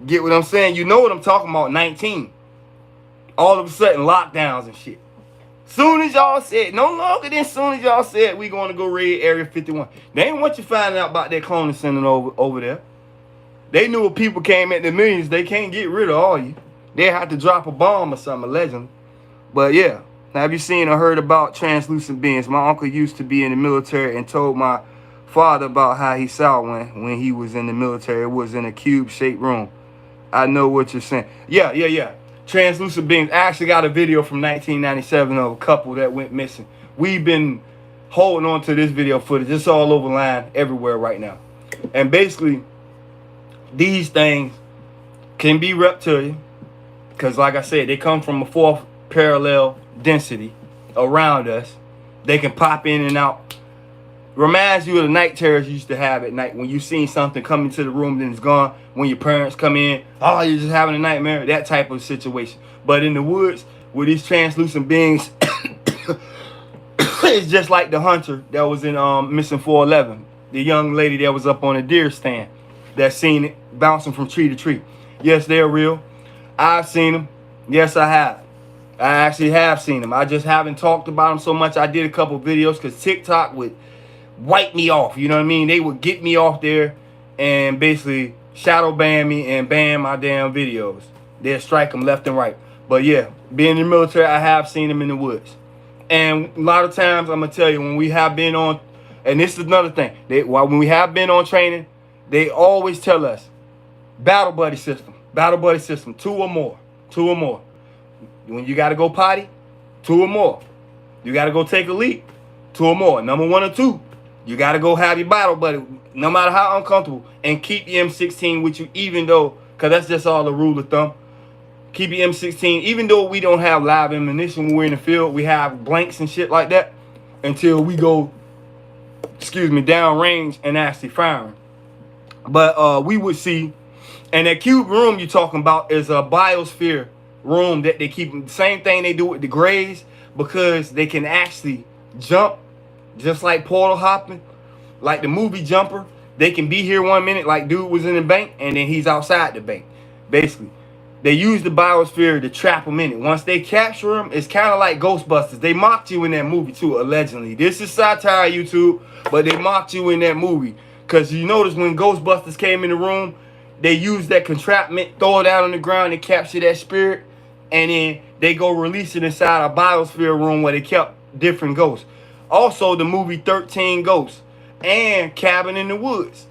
get what I'm saying? You know what I'm talking about, 19. All of a sudden, lockdowns and shit. Soon as y'all said, no longer than soon as y'all said we going to go raid Area 51. They ain't want you finding out about that cloning center over there. They knew if people came at the millions, they can't get rid of all you. They had to drop a bomb or something, allegedly. But yeah, have you seen or heard about translucent beings? My uncle used to be in the military and told my father about how he saw one when he was in the military. It was in a cube-shaped room. I know what you're saying. Yeah. Translucent beings. I actually got a video from 1997 of a couple that went missing. We've been holding on to this video footage. It's all over line everywhere right now. And basically, these things can be reptilian because, like I said, they come from a fourth parallel density around us. They can pop in and out. Reminds you of the night terrors you used to have at night when you seen something come into the room, then it's gone. When your parents come in, oh, you're just having a nightmare. That type of situation. But in the woods, with these translucent beings, it's just like the hunter that was in Missing 411. The young lady that was up on a deer stand that seen it bouncing from tree to tree. Yes, they're real. I've seen them. Yes, I have. I actually have seen them. I just haven't talked about them so much. I did a couple videos because TikTok would wipe me off. You know what I mean? They would get me off there and basically shadow ban me and ban my damn videos. They'll strike them left and right. But yeah, being in the military, I have seen them in the woods. And a lot of times, I'm going to tell you, when we have been on, and this is another thing, when we have been on training, they always tell us, battle buddy system, 2 or more. When you got to go potty, 2 or more. You got to go take a leak, 2 or more. Number 1 or 2, you got to go have your battle buddy, no matter how uncomfortable, and keep your M16 with you, even though, because that's just all the rule of thumb. Keep your M16, even though we don't have live ammunition when we're in the field, we have blanks and shit like that until we go, down range and actually firing. But we would see, and that cube room you're talking about is a biosphere room that they keep. The same thing they do with the grays, because they can actually jump just like portal hopping, like the movie Jumper. They can be here 1 minute like dude was in the bank and then he's outside the bank. Basically, they use the biosphere to trap them in it. Once they capture them, it's kind of like Ghostbusters. They mocked you in that movie too, allegedly. This is satire, YouTube, but they mocked you in that movie. Because you notice when Ghostbusters came in the room, they used that contraption, throw it out on the ground and capture that spirit. And then they go release it inside a biosphere room where they kept different ghosts. Also, the movie 13 Ghosts and Cabin in the Woods.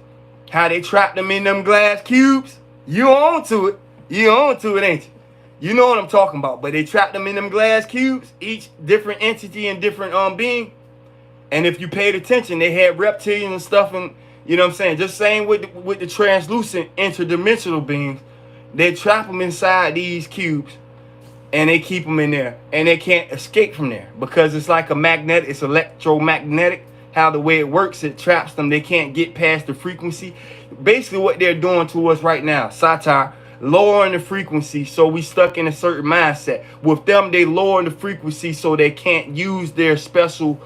How they trapped them in them glass cubes. You on to it. You on to it, ain't you? You know what I'm talking about. But they trapped them in them glass cubes. Each different entity and different being. And if you paid attention, they had reptilians and stuff, and you know what I'm saying? Just same with the translucent interdimensional beings. They trap them inside these cubes and they keep them in there. And they can't escape from there because it's like a magnet. It's electromagnetic. How the way it works, it traps them. They can't get past the frequency. Basically what they're doing to us right now, satire, lowering the frequency so we stuck in a certain mindset. With them, they lowering the frequency so they can't use their special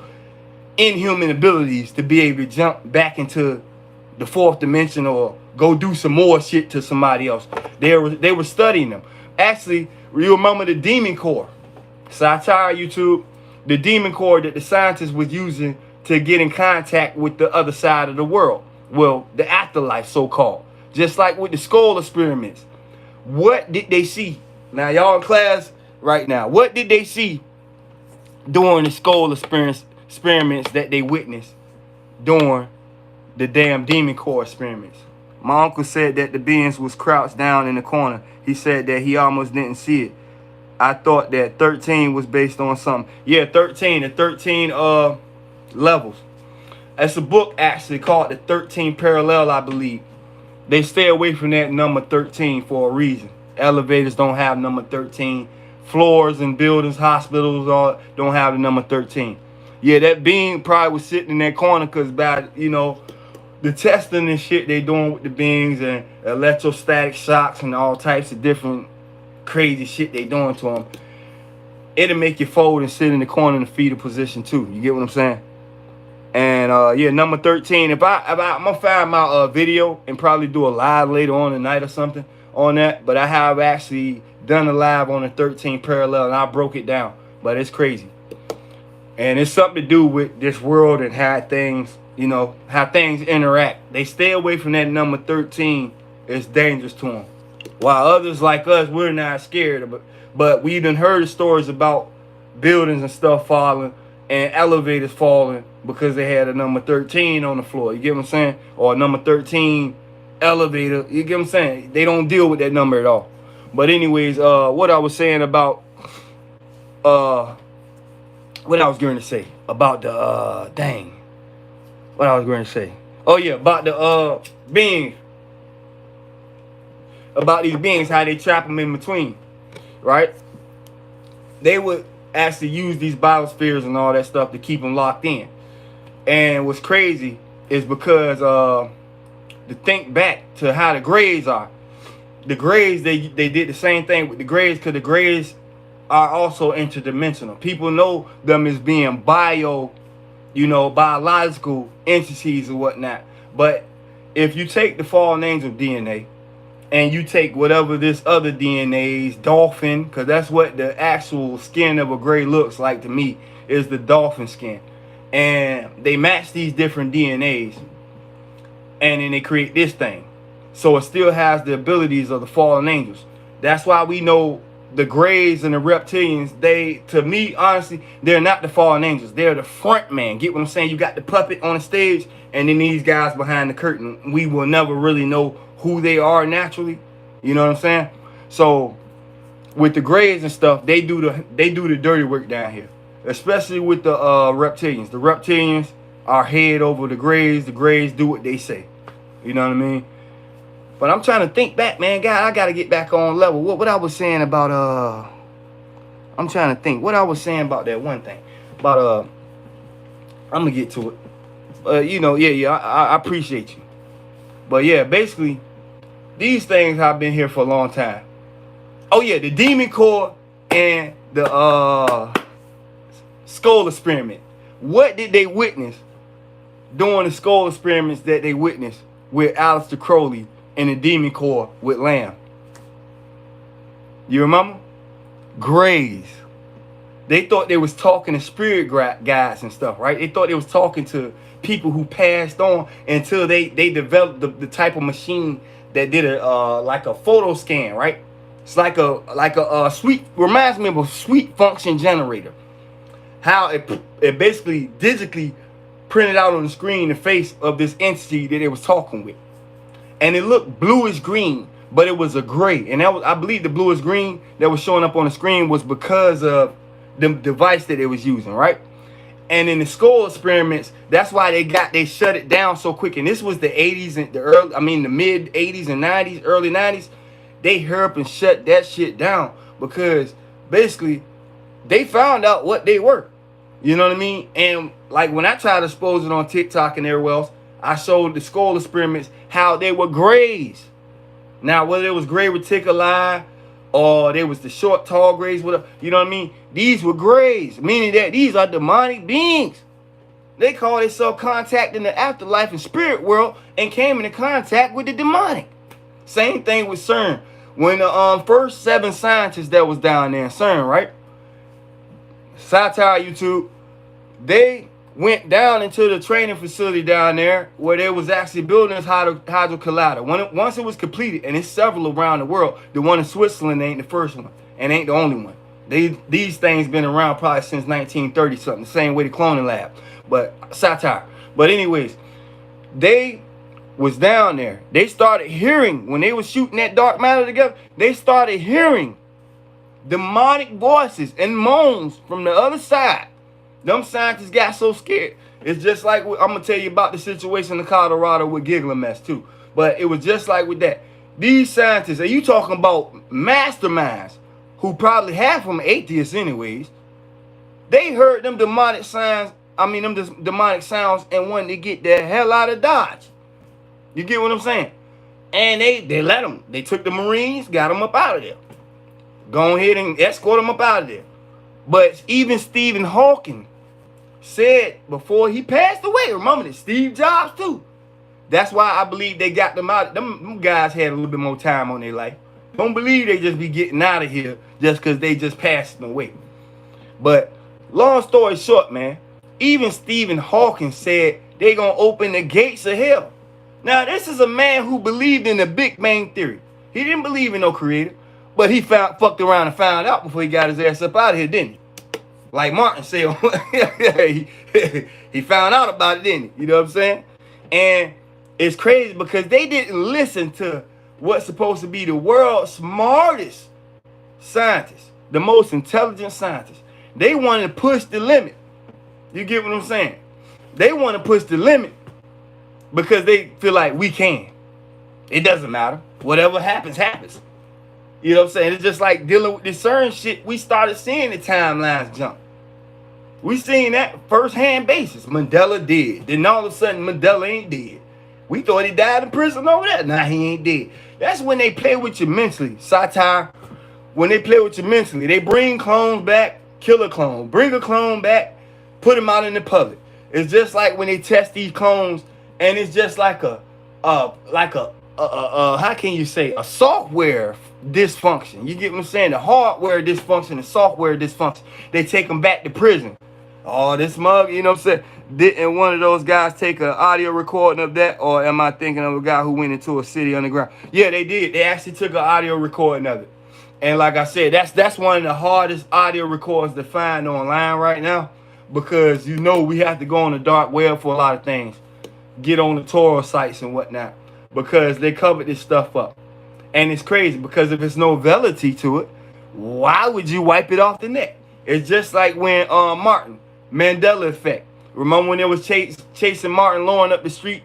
inhuman abilities to be able to jump back into the 4th dimension or go do some more shit to somebody else. They were studying them. Actually, you remember the demon core, satire, YouTube, the demon core that the scientists was using to get in contact with the other side of the world. Well, the afterlife, so-called. Just like with the skull experiments. What did they see? Now, y'all in class right now. What did they see during the skull experiments that they witnessed during the damn demon core experiments? My uncle said that the beings was crouched down in the corner. He said that he almost didn't see it. I thought that 13 was based on something. Yeah, 13. The 13 levels. It's a book actually called The 13 Parallel, I believe. They stay away from that number 13 for a reason. Elevators don't have number 13. floors and buildings, hospitals, all don't have the number 13. Yeah, that being probably was sitting in that corner because by, you know, the testing and shit they doing with the beings and electrostatic shocks and all types of different crazy shit they doing to them, it'll make you fold and sit in the corner in the fetal position too. You get what I'm saying? And yeah, number 13. If I'm gonna find my video and probably do a live later on tonight or something on that. But I have actually done a live on the 13 parallel and I broke it down. But it's crazy. And it's something to do with this world and how things, you know, how things interact. They stay away from that number 13. It's dangerous to them. While others like us, we're not scared of it. But we done heard stories about buildings and stuff falling and elevators falling because they had a number 13 on the floor. You get what I'm saying? Or a number 13 elevator. You get what I'm saying? They don't deal with that number at all. But anyways, what I was saying about what I was going to say about the what I was going to say. Oh yeah, about the beings. About these beings, how they trap them in between, right? They would actually use these biospheres and all that stuff to keep them locked in. And what's crazy is because to think back to how the Greys are. The Greys, they did the same thing with the Greys because the Greys are also interdimensional. People know them as being biological entities or whatnot. But if you take the fallen angel DNA and you take whatever this other DNA's dolphin, because that's what the actual skin of a Grey looks like to me, is the dolphin skin. And they match these different DNAs and then they create this thing. So it still has the abilities of the fallen angels. That's why we know the Greys and the reptilians, to me, honestly, they're not the fallen angels. They're the front man. Get what I'm saying? You got the puppet on the stage and then these guys behind the curtain. We will never really know who they are naturally. You know what I'm saying? So with the Greys and stuff, they do the dirty work down here. Especially with the reptilians. The reptilians are head over the Greys. The Greys do what they say. You know what I mean? But I'm trying to think back, man. God, I got to get back on level. What I was saying about, I'm trying to think. What I was saying about that one thing. About, I'm going to get to it. Yeah, I appreciate you. But yeah, basically, these things have been here for a long time. Oh yeah, the Demon Core and the skull experiment. What did they witness during the skull experiments that they witnessed with Aleister Crowley and the Demon Core with Lamb? You remember? Greys. They thought they was talking to spirit guides and stuff, right? They thought they was talking to people who passed on until they developed the type of machine that did like a photo scan, right? It's like a sweet, reminds me of a sweet function generator. How it basically digitally printed out on the screen the face of this entity that it was talking with. And it looked bluish green, but it was a gray. And that was, I believe the bluish green that was showing up on the screen was because of the device that it was using, right? And in the skull experiments, that's why they shut it down so quick. And this was the 80s and the mid 80s and 90s, early 90s. They hurry up and shut that shit down because basically they found out what they were. You know what I mean? And like when I tried to expose it on TikTok and everywhere else, I showed the skull experiments how they were Greys. Now, whether it was Grey reticuli or they was the short, tall Greys, whatever, you know what I mean? These were Greys, meaning that these are demonic beings. They call themselves contact in the afterlife and spirit world and came into contact with the demonic. Same thing with CERN. When the first 7 scientists that was down there in CERN, right? Satire YouTube, they went down into the training facility down there where they was actually building this hydro collider. Once it was completed, and it's several around the world, the one in Switzerland ain't the first one and ain't the only one. These things been around probably since 1930 something, the same way the cloning lab, but satire. But anyways, they was down there. They started hearing, when they was shooting that dark matter together, they started hearing demonic voices and moans from the other side. Them scientists got so scared. It's just like, I'm going to tell you about the situation in Colorado with Giggling Mess too. But it was just like with that. These scientists, are you talking about masterminds who probably half of them atheists anyways, they heard them demonic signs, them demonic sounds, and wanted to get the hell out of Dodge. You get what I'm saying? And they let them. They took the Marines, got them up out of there. Go ahead and escort them up out of there. But even Stephen Hawking said before he passed away, remember that Steve Jobs too. That's why I believe they got them out. Them guys had a little bit more time on their life. Don't believe they just be getting out of here just because they just passing away. But long story short, man, even Stephen Hawking said they gonna open the gates of hell. Now, this is a man who believed in the Big Bang Theory. He didn't believe in no creator, but he fucked around and found out before he got his ass up out of here, didn't he? Like Martin said, he found out about it, didn't he? You know what I'm saying? And it's crazy because they didn't listen to what's supposed to be the world's smartest scientists, the most intelligent scientists. They wanted to push the limit. You get what I'm saying? They want to push the limit because they feel like we can. It doesn't matter. Whatever happens, happens. You know what I'm saying? It's just like dealing with this certain shit. We started seeing the timelines jump. We seen that first-hand basis. Mandela dead. Then all of a sudden, Mandela ain't dead. We thought he died in prison over there. Nah, he ain't dead. That's when they play with you mentally. Satire. When they play with you mentally, they bring clones back, kill a clone. Bring a clone back, put him out in the public. It's just like when they test these clones, and it's just like how can you say, a software dysfunction. You get what I'm saying? The hardware dysfunction, the software dysfunction. They take them back to prison. Oh, this mug, you know what I'm saying? Didn't one of those guys take an audio recording of that? Or am I thinking of a guy who went into a city underground? Yeah, they did. They actually took an audio recording of it. And like I said, that's one of the hardest audio recordings to find online right now. Because, you know, we have to go on the dark web for a lot of things. Get on the Toro sites and whatnot. Because they covered this stuff up. And it's crazy because if there's no validity to it, why would you wipe it off the net? It's just like when Martin, Mandela effect. Remember when they was chasing Martin Lawrence up the street?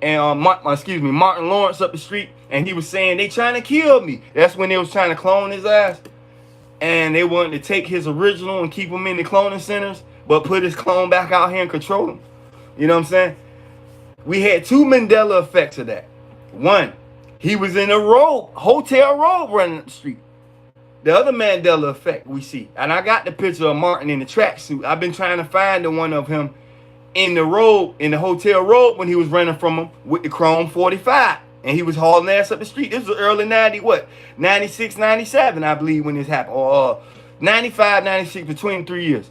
And Martin Lawrence up the street, and he was saying, they trying to kill me. That's when they was trying to clone his ass. And they wanted to take his original and keep him in the cloning centers, but put his clone back out here and control him. You know what I'm saying? We had two Mandela effects of that. One, he was in a robe, hotel robe running up the street. The other Mandela effect we see. And I got the picture of Martin in the tracksuit. I've been trying to find the one of him in the robe, in the hotel robe when he was running from him with the Chrome 45. And he was hauling ass up the street. This was early 96, 97, I believe, when this happened. Or 95, 96, between 3 years.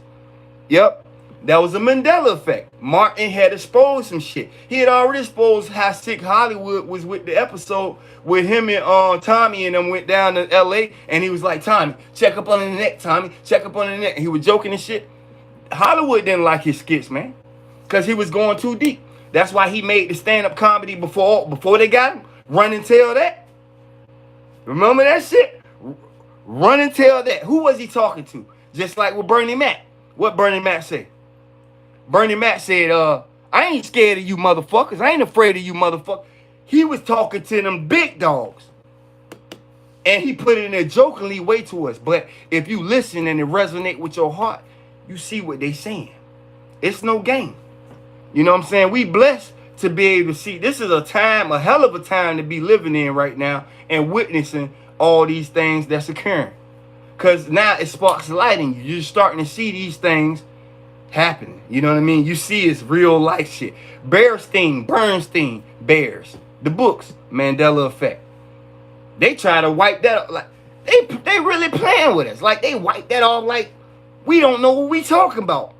Yep. That was a Mandela effect. Martin had exposed some shit. He had already exposed how sick Hollywood was with the episode with him and Tommy and them went down to L.A. And he was like, Tommy, check up on the neck, Tommy. Check up on the neck. And he was joking and shit. Hollywood didn't like his skits, man. Because he was going too deep. That's why he made the stand-up comedy before they got him. Run and Tell That. Remember that shit? Run and Tell That. Who was he talking to? Just like with Bernie Mac. What Bernie Mac say? Bernie Mac said, I ain't scared of you motherfuckers. I ain't afraid of you motherfuckers. He was talking to them big dogs. And he put it in a jokingly way to us. But if you listen and it resonate with your heart, you see what they saying. It's no game. You know what I'm saying? We blessed to be able to see. This is a time, a hell of a time to be living in right now and witnessing all these things that's occurring. Because now it sparks light in you. You're starting to see these things happening. You know what I mean? You see it's real life shit. Bernstein, Bears. The books, Mandela Effect. They try to wipe that up. Like, they really playing with us. Like, they wipe that off like we don't know what we talking about.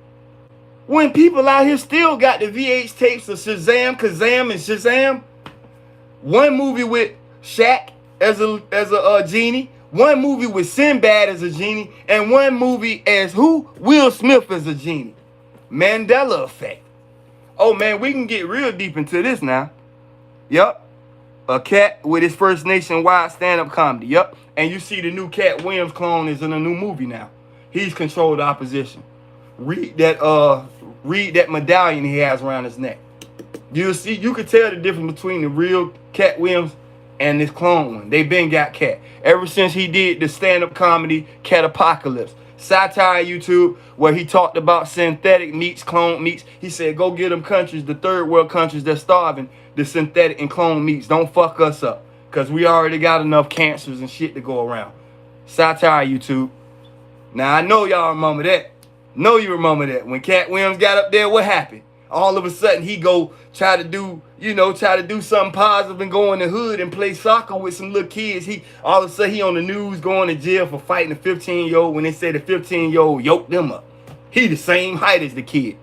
When people out here still got the VH tapes of Shazam, Kazam, and Shazam. One movie with Shaq as a genie. One movie with Sinbad as a genie. And one movie as who? Will Smith as a genie. Mandela Effect. Oh, man, we can get real deep into this now. Yup. A cat with his first nationwide stand-up comedy. Yup. And you see the new Cat Williams clone is in a new movie now. He's controlled the opposition. Read that medallion he has around his neck. You see, you could tell the difference between the real Cat Williams and this clone one. They been got Cat. Ever since he did the stand-up comedy Cat Apocalypse. Satire YouTube, where he talked about synthetic meats, clone meats. He said, go get them countries, the third world countries that's starving, the synthetic and clone meats. Don't fuck us up. Because we already got enough cancers and shit to go around. Satire YouTube. Now, I know y'all remember that. Know you remember that. When Cat Williams got up there, what happened? All of a sudden, he go try to do something positive and go in the hood and play soccer with some little kids. All of a sudden, he on the news going to jail for fighting a 15-year-old when they said the 15-year-old yoked them up. He the same height as the kid.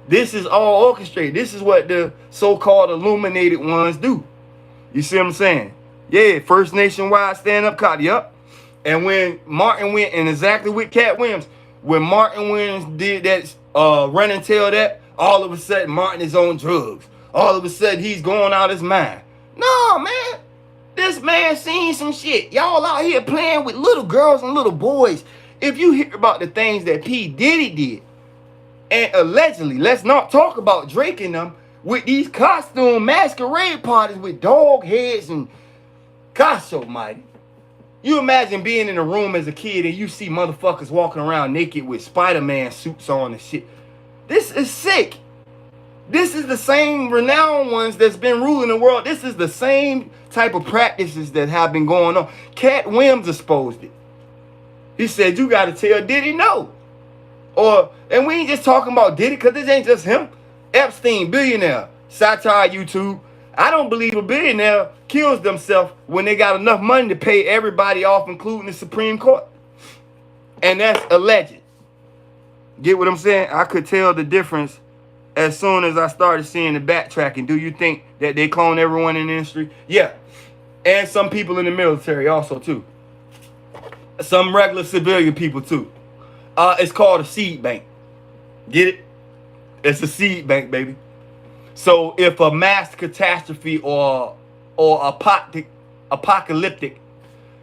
This is all orchestrated. This is what the so-called illuminated ones do. You see what I'm saying? Yeah, first nationwide stand-up comedy. Yup. And when Martin went, and exactly with Cat Williams, when Martin Williams did that run and tell that, all of a sudden Martin is on drugs. All of a sudden he's going out his mind. No, man. This man seen some shit. Y'all out here playing with little girls and little boys. If you hear about the things that P. Diddy did, and allegedly, let's not talk about Drake and them, with these costume masquerade parties with dog heads and gosh almighty. You imagine being in a room as a kid and you see motherfuckers walking around naked with Spider-Man suits on and shit. This is sick. This is the same renowned ones that's been ruling the world. This is the same type of practices that have been going on. Cat Williams exposed it. He said, you got to tell Diddy no. And we ain't just talking about Diddy, because this ain't just him. Epstein, billionaire, satire YouTube. I don't believe a billionaire kills themselves when they got enough money to pay everybody off, including the Supreme Court. And that's alleged. Get what I'm saying? I could tell the difference as soon as I started seeing the backtracking. Do you think that they clone everyone in the industry? Yeah. And some people in the military also, too. Some regular civilian people, too. It's called a seed bank. Get it? It's a seed bank, baby. So if a mass catastrophe or apocalyptic,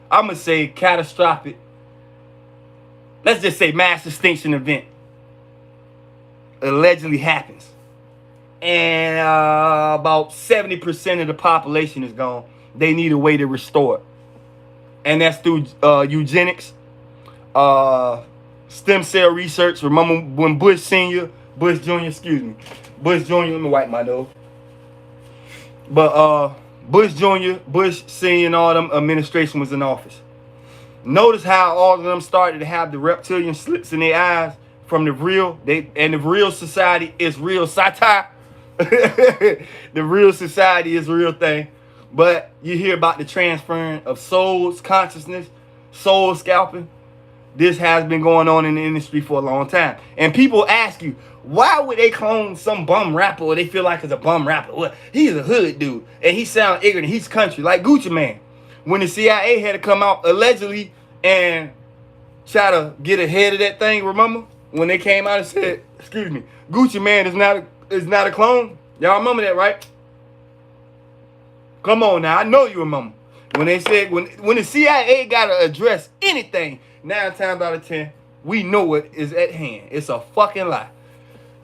I'm going to say catastrophic, let's just say mass extinction event allegedly happens, and about 70% of the population is gone, they need a way to restore it. And that's through eugenics, stem cell research. Remember when Bush Jr., let me wipe my nose. But Bush Jr., Bush Sr., and all them administration was in office. Notice how all of them started to have the reptilian slits in their eyes from the real. And the real society is real satire. The real society is a real thing. But you hear about the transferring of souls, consciousness, soul scalping. This has been going on in the industry for a long time. And people ask you, why would they clone some bum rapper or they feel like it's a bum rapper? Well, he's a hood dude and he sound ignorant. He's country, like Gucci Mane. When the CIA had to come out allegedly and try to get ahead of that thing, remember? When they came out and said, excuse me, Gucci Mane is not a clone. Y'all remember that, right? Come on now, I know you remember. When they said, when the CIA got to address anything, 9 times out of 10, we know it is at hand. It's a fucking lie.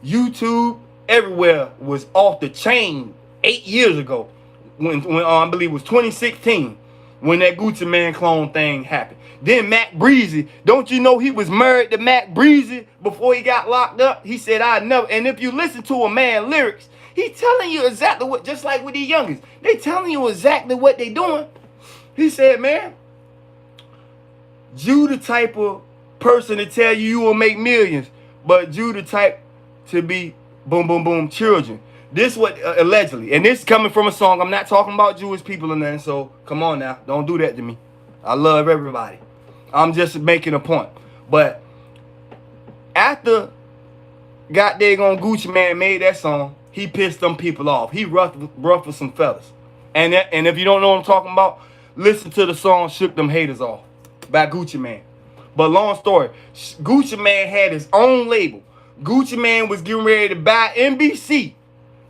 YouTube everywhere was off the chain 8 years ago. When I believe it was 2016 when that Gucci Mane clone thing happened. Then Mac Breezy, don't you know he was married to Mac Breezy before he got locked up? He said, I never. And if you listen to a man lyrics, he telling you exactly what, just like with the youngest, they telling you exactly what they doing. He said, man, you the type of person to tell you will make millions, but you the type to be boom, boom, boom children. This what allegedly, and this coming from a song. I'm not talking about Jewish people and nothing, so come on now. Don't do that to me. I love everybody. I'm just making a point. But after goddamn Gucci Mane made that song, he pissed them people off. He ruffled some fellas. And if you don't know what I'm talking about, listen to the song Shook Them Haters Off by Gucci Mane. But long story, Gucci Mane had his own label. Gucci Mane was getting ready to buy NBC.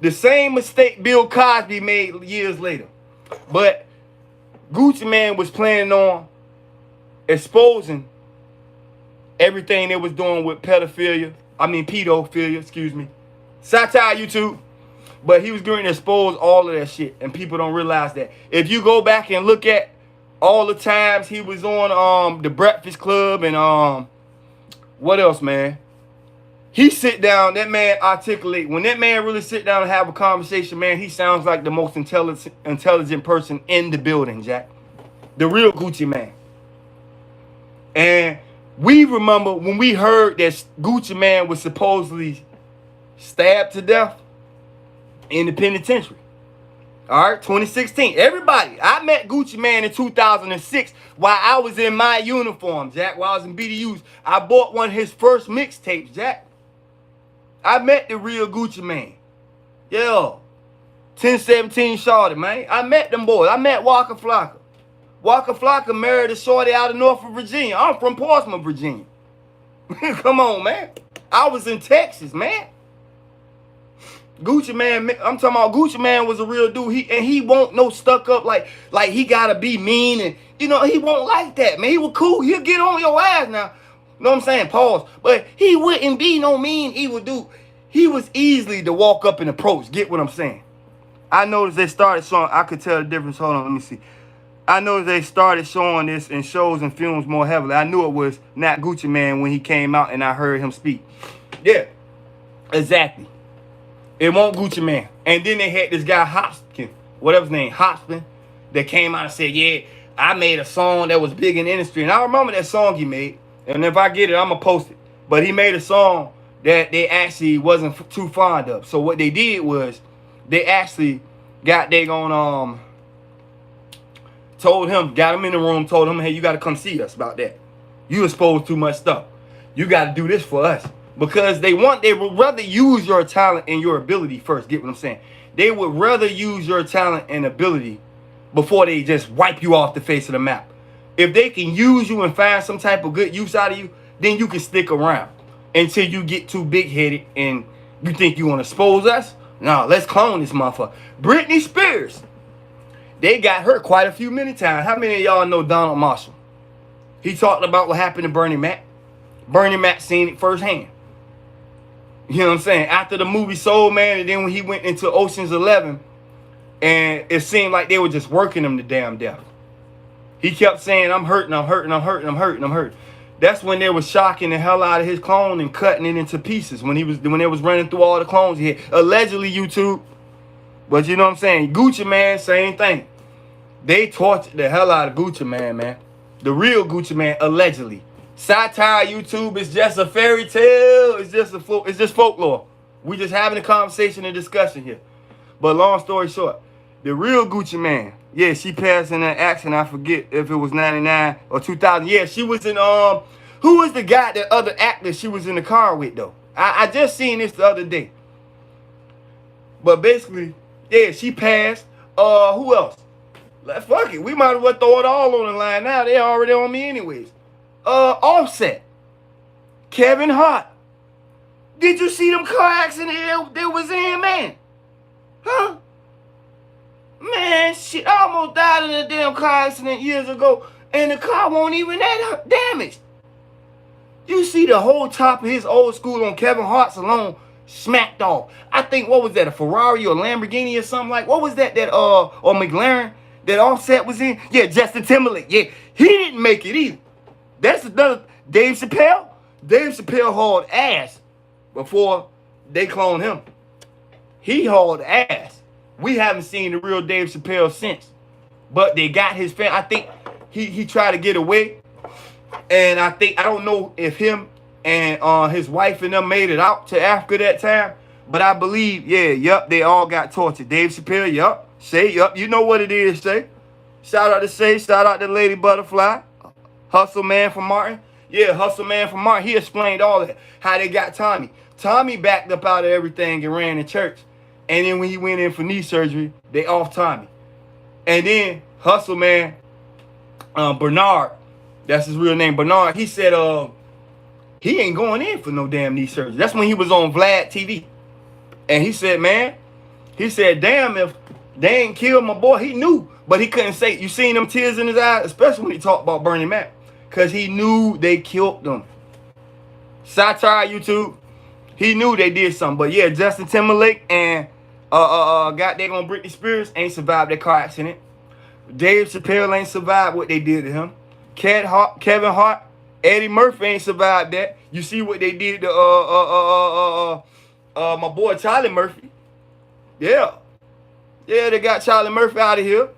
The same mistake Bill Cosby made years later. But Gucci Mane was planning on exposing everything they was doing with pedophilia. Satire YouTube. But he was going to expose all of that shit, and people don't realize that. If you go back and look at all the times he was on the Breakfast Club and what else, man? He sit down, that man articulate. When that man really sit down and have a conversation, man, he sounds like the most intelligent person in the building, Jack. The real Gucci Mane. And we remember when we heard that Gucci Mane was supposedly stabbed to death in the penitentiary. All right, 2016. Everybody, I met Gucci Mane in 2006 while I was in my uniform, Jack. While I was in BDUs, I bought one of his first mixtapes, Jack. I met the real Gucci Mane. Yeah. 1017 Shorty, man. I met them boys. I met Waka Flocka. Waka Flocka married a shorty out of Norfolk, Virginia. I'm from Portsmouth, Virginia. Come on, man. I was in Texas, man. Gucci Mane, I'm talking about Gucci Mane was a real dude. He won't no stuck up like he gotta be mean and he won't like that, man. He was cool. He'll get on your ass now. You know what I'm saying? Pause. But he wouldn't be no mean evil dude. He was easily to walk up and approach. Get what I'm saying? I noticed they started showing. I could tell the difference. Hold on, let me see. I noticed they started showing this in shows and films more heavily. I knew it was not Gucci Mane when he came out and I heard him speak. Yeah, exactly. It won't Gucci Mane. And then they had this guy Hopkins, whatever his name, Hopkins, that came out and said, yeah, I made a song that was big in the industry. And I remember that song he made. And if I get it, I'm going to post it. But he made a song that they actually wasn't too fond of. So what they did was they actually got told him, got him in the room, told him, hey, you got to come see us about that. You exposed too much stuff. You got to do this for us. Because they would rather use your talent and your ability first. Get what I'm saying? They would rather use your talent and ability before they just wipe you off the face of the map. If they can use you and find some type of good use out of you, then you can stick around until you get too big-headed and you think you want to expose us. No, let's clone this motherfucker. Britney Spears. They got her quite a few many times. How many of y'all know Donald Marshall? He talked about what happened to Bernie Mac. Bernie Mac seen it firsthand. You know what I'm saying? After the movie Soul Man, and then when he went into Ocean's 11, and it seemed like they were just working him to damn death. He kept saying, I'm hurting, I'm hurting, I'm hurting, I'm hurting, I'm hurting. That's when they were shocking the hell out of his clone and cutting it into pieces when they was running through all the clones he had. Allegedly, YouTube. But you know what I'm saying? Gucci Mane, same thing. They tortured the hell out of Gucci Mane, man. The real Gucci Mane, allegedly. Satire YouTube is just a fairy tale. It's just folklore. We just having a conversation and discussion here. But long story short, the real Gucci Mane, yeah, she passed in that accident. I forget if it was 99 or 2000. Yeah, she was in who was the guy, the other actor she was in the car with though? I just seen this the other day. But basically, yeah, she passed. Who else? Fuck it. We might as well throw it all on the line now. They already on me anyways. Offset. Kevin Hart. Did you see them car accidents they was in, man? Huh? Man, shit, I almost died in a damn car accident years ago, and the car won't even that damaged. You see the whole top of his old school on Kevin Hart's alone smacked off. I think, what was that, a Ferrari or Lamborghini or something like? What was that or McLaren that Offset was in? Yeah, Justin Timberlake. Yeah, he didn't make it either. That's another. Dave Chappelle. Dave Chappelle hauled ass before they cloned him. He hauled ass. We haven't seen the real Dave Chappelle since. But they got his fan. I think he tried to get away. And I don't know if him and his wife and them made it out to Africa that time. But I believe, they all got tortured. Dave Chappelle, yup. Shay, yup. You know what it is, Shay. Shout out to Shay. Shout out to Lady Butterfly. Hustle Man from Martin. Yeah, Hustle Man from Martin. He explained all that. How they got Tommy. Tommy backed up out of everything and ran the church. And then when he went in for knee surgery, they off Tommy. And then Hustle Man, Bernard, that's his real name, Bernard, he said he ain't going in for no damn knee surgery. That's when he was on Vlad TV. And he said, damn, if they ain't killed my boy, he knew. But he couldn't say, you seen them tears in his eyes, especially when he talked about Bernie Mac. Because he knew they killed them. Satire YouTube, he knew they did something. But yeah, Justin Timberlake and Goddamn Britney Spears ain't survived that car accident. Dave Chappelle ain't survived what they did to him. Kevin Hart, Eddie Murphy ain't survived that. You see what they did to my boy Charlie Murphy. Yeah. Yeah, they got Charlie Murphy out of here.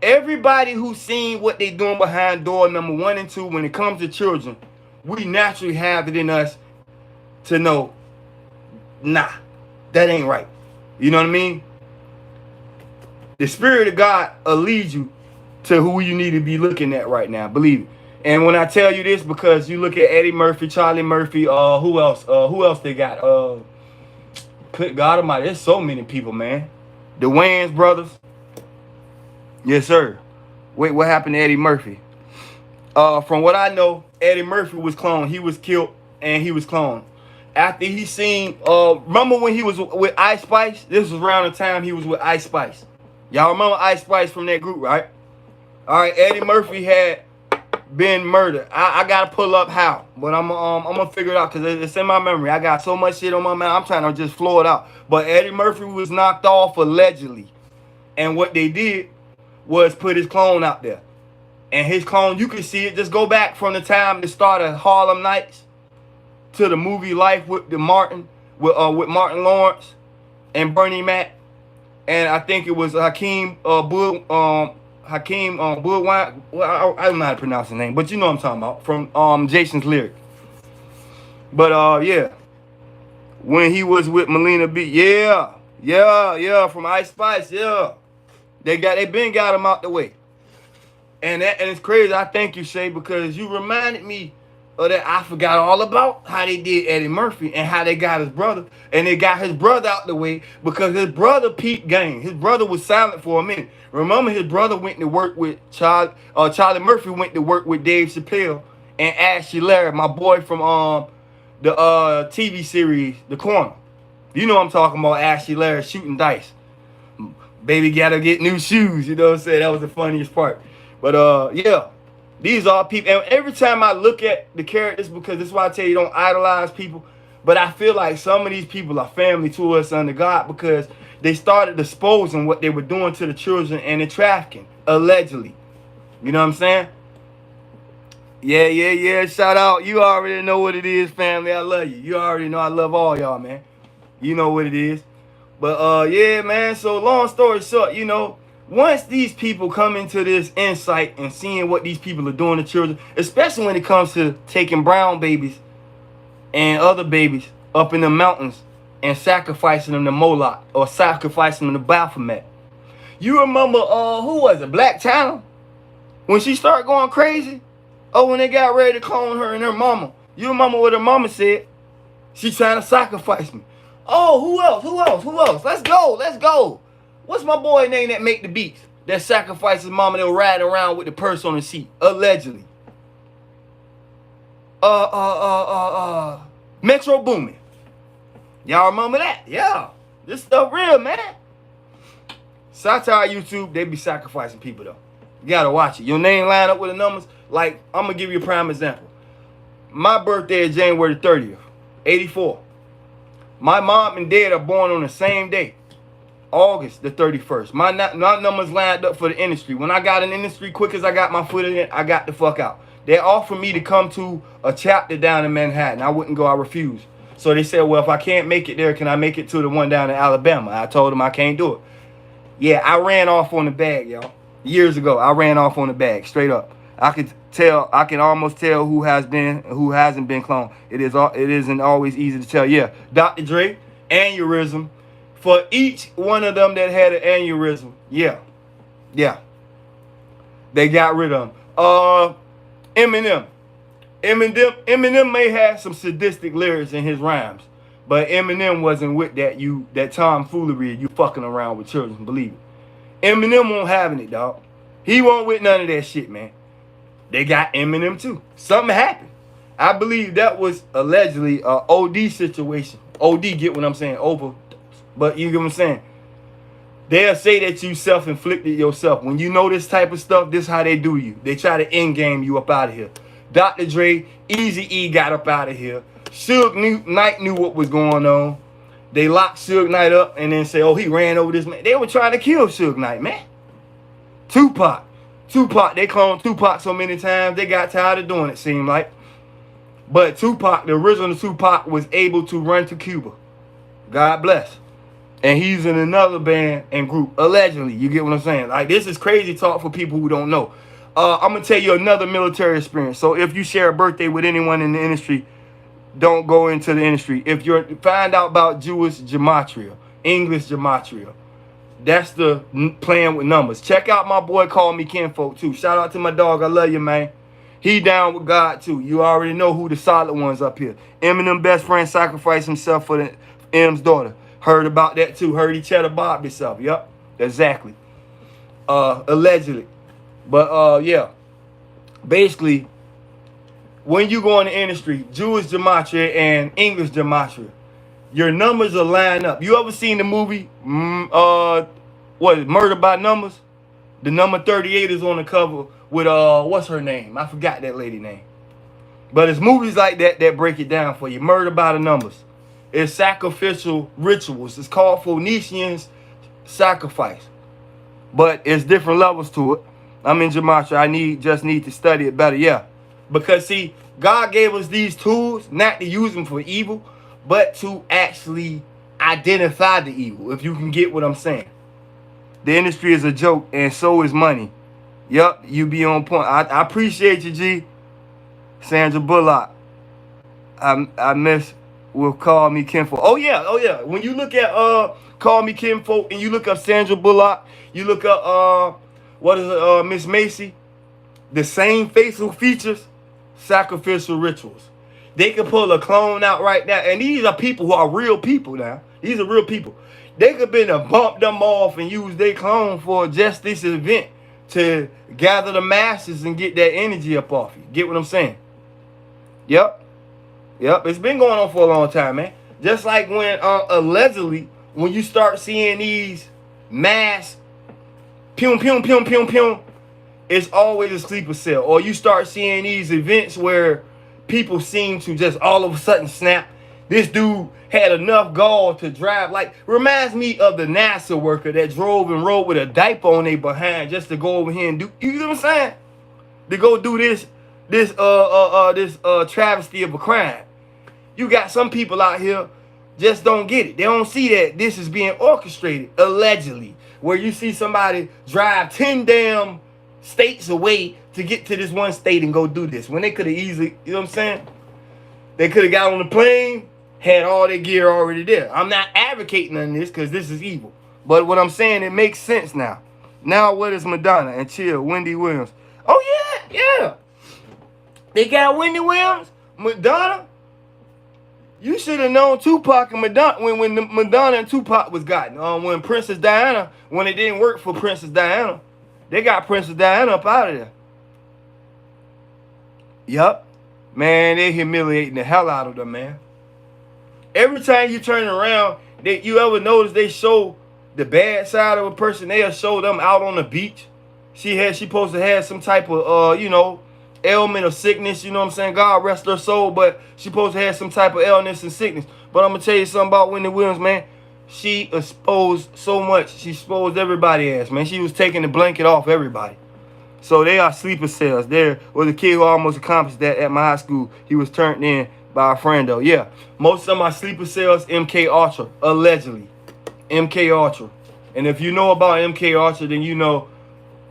Everybody who's seen what they doing behind door number 1 and 2 when it comes to children, we naturally have it in us to know, nah, that ain't right. You know what I mean? The Spirit of God will lead you to who you need to be looking at right now. Believe it. And when I tell you this, because you look at Eddie Murphy, Charlie Murphy, who else? Who else they got? God Almighty, there's so many people, man. The Wayans brothers. Yes, sir. Wait, what happened to Eddie Murphy? From what I know, Eddie Murphy was cloned. He was killed and he was cloned. After he seen, remember when he was with Ice Spice? This was around the time he was with Ice Spice. Y'all remember Ice Spice from that group, right? All right, Eddie Murphy had been murdered. I gotta pull up how, but I'm gonna figure it out because it's in my memory. I got so much shit on my mind. I'm trying to just flow it out. But Eddie Murphy was knocked off allegedly, and what they did was put his clone out there, and his clone, you can see it. Just go back from the time they started Harlem Nights to the movie Life with Martin Lawrence and Bernie Mac, and I think it was Hakeem Budwine. Well, I don't know how to pronounce his name, but you know what I'm talking about from Jason's Lyric. But yeah, when he was with Melina B, yeah, from Ice Spice, yeah, they been got him out the way, and it's crazy. I thank you, Shay, because you reminded me of that. I forgot all about how they did Eddie Murphy and how they got his brother, and they got his brother out the way because his brother peeped game. His brother was silent for a minute. Remember, his brother went to work with Charlie Murphy went to work with Dave Chappelle and Ashley Larry, my boy from the TV series The Corner. You know what I'm talking about, Ashley Larry shooting dice. Baby gotta get new shoes, you know what I'm saying? That was the funniest part. But yeah, these are people, and every time I look at the characters, because this is why I tell you don't idolize people, but I feel like some of these people are family to us under God because they started exposing what they were doing to the children and the trafficking, allegedly. You know what I'm saying? Yeah. Shout out. You already know what it is, family. I love you. You already know I love all y'all, man. You know what it is. But yeah, man. So long story short, you know, once these people come into this insight and seeing what these people are doing to children, especially when it comes to taking brown babies and other babies up in the mountains and sacrificing them to Moloch or sacrificing them to Baphomet. You remember, who was it, Black China? When she started going crazy? Oh, when they got ready to clone her and her mama. You remember what her mama said? She trying to sacrifice me. Oh, who else? Let's go. What's my boy name that make the beats? That sacrifices mama that riding around with the purse on the seat, allegedly. Metro Boomin. Y'all remember that? Yeah. This stuff real, man. Satire YouTube, they be sacrificing people, though. You gotta watch it. Your name line up with the numbers. Like, I'm gonna give you a prime example. My birthday is January 30th, 84. My mom and dad are born on the same day, August the 31st. My numbers lined up for the industry. When I got in the industry, quick as I got my foot in it, I got the fuck out. They offered me to come to a chapter down in Manhattan. I wouldn't go, I refused. So they said, well, if I can't make it there, can I make it to the one down in Alabama? I told them I can't do it. Yeah, I ran off on the bag, y'all. Years ago, I ran off on the bag, straight up. I can almost tell who hasn't been cloned. It isn't always easy to tell. Yeah, Dr. Dre, aneurysm. For each one of them that had an aneurysm, yeah. They got rid of them. Eminem may have some sadistic lyrics in his rhymes, but Eminem wasn't with that tomfoolery, you fucking around with children, believe it. Eminem won't having it, dog. He won't with none of that shit, man. They got Eminem too. Something happened. I believe that was allegedly a OD situation. OD, get what I'm saying? Over. But you get what I'm saying? They'll say that you self-inflicted yourself. When you know this type of stuff, this is how they do you. They try to end-game you up out of here. Dr. Dre, Eazy-E got up out of here. Suge Knight knew what was going on. They locked Suge Knight up and then say, oh, he ran over this man. They were trying to kill Suge Knight, man. Tupac, they cloned Tupac so many times, they got tired of doing it, seemed like. But Tupac, the original Tupac, was able to run to Cuba. God bless. And he's in another band and group, allegedly. You get what I'm saying? Like, this is crazy talk for people who don't know. I'm going to tell you another military experience. So if you share a birthday with anyone in the industry, don't go into the industry. If you find out about Jewish gematria, English gematria, that's the playing with numbers. Check out my boy Call Me Kinfolk too. Shout out to my dog. I love you, man. He down with God too. You already know who the solid ones up here. Eminem best friend sacrificed himself for M's daughter. Heard about that too. Heard he cheddar bobbed himself. Yep, exactly. Allegedly. But yeah. Basically, when you go in the industry, Jewish gematria and English gematria, your numbers will line up. You ever seen the movie, Murder by Numbers? The number 38 is on the cover with, what's her name? I forgot that lady name. But it's movies like that that break it down for you. Murder by the Numbers. It's sacrificial rituals. It's called Phoenicians sacrifice. But it's different levels to it. I'm in gematria. I just need to study it better, yeah. Because, see, God gave us these tools, not to use them for evil, but to actually identify the evil, if you can get what I'm saying. The industry is a joke, and so is money. Yup, you be on point. I appreciate you, G. Sandra Bullock. I miss will Call Me Kinfolk. Oh, yeah. When you look at Call Me Kinfolk and you look up Sandra Bullock, you look up, Miss Macy, the same facial features, sacrificial rituals. They could pull a clone out right now. And these are people who are real people now. These are real people. They could be to bump them off and use their clone for just this event to gather the masses and get that energy up off you. Get what I'm saying? Yep. It's been going on for a long time, man. Just like when allegedly, when you start seeing these mass pew, it's always a sleeper cell. Or you start seeing these events where people seem to just all of a sudden snap. This dude had enough gall to drive. Like, reminds me of the NASA worker that drove and rode with a diaper on their behind just to go over here and do, you know what I'm saying? To go do this travesty of a crime. You got some people out here just don't get it. They don't see that this is being orchestrated, allegedly. Where you see somebody drive 10 damn states away to get to this one state and go do this. When they could have easily, you know what I'm saying? They could have got on the plane, had all their gear already there. I'm not advocating on this because this is evil. But what I'm saying, it makes sense now. Now what is Madonna and Chill, Wendy Williams? Oh, yeah. They got Wendy Williams, Madonna. You should have known Tupac and Madonna when Madonna and Tupac was gotten. When Princess Diana, when it didn't work for Princess Diana, they got Princess Diana up out of there. Yup. Man, they humiliating the hell out of them, man. Every time you turn around, you ever notice they show the bad side of a person? They'll show them out on the beach. She supposed to have some type of, ailment or sickness, you know what I'm saying? God rest her soul, but she supposed to have some type of illness and sickness. But I'm going to tell you something about Wendy Williams, man. She exposed so much. She exposed everybody ass, man. She was taking the blanket off everybody. So they are sleeper cells. There was a kid who almost accomplished that at my high school. He was turned in by a friend, though. Yeah. Most of my sleeper cells, MK Ultra, allegedly. MK Ultra. And if you know about MK Ultra, then you know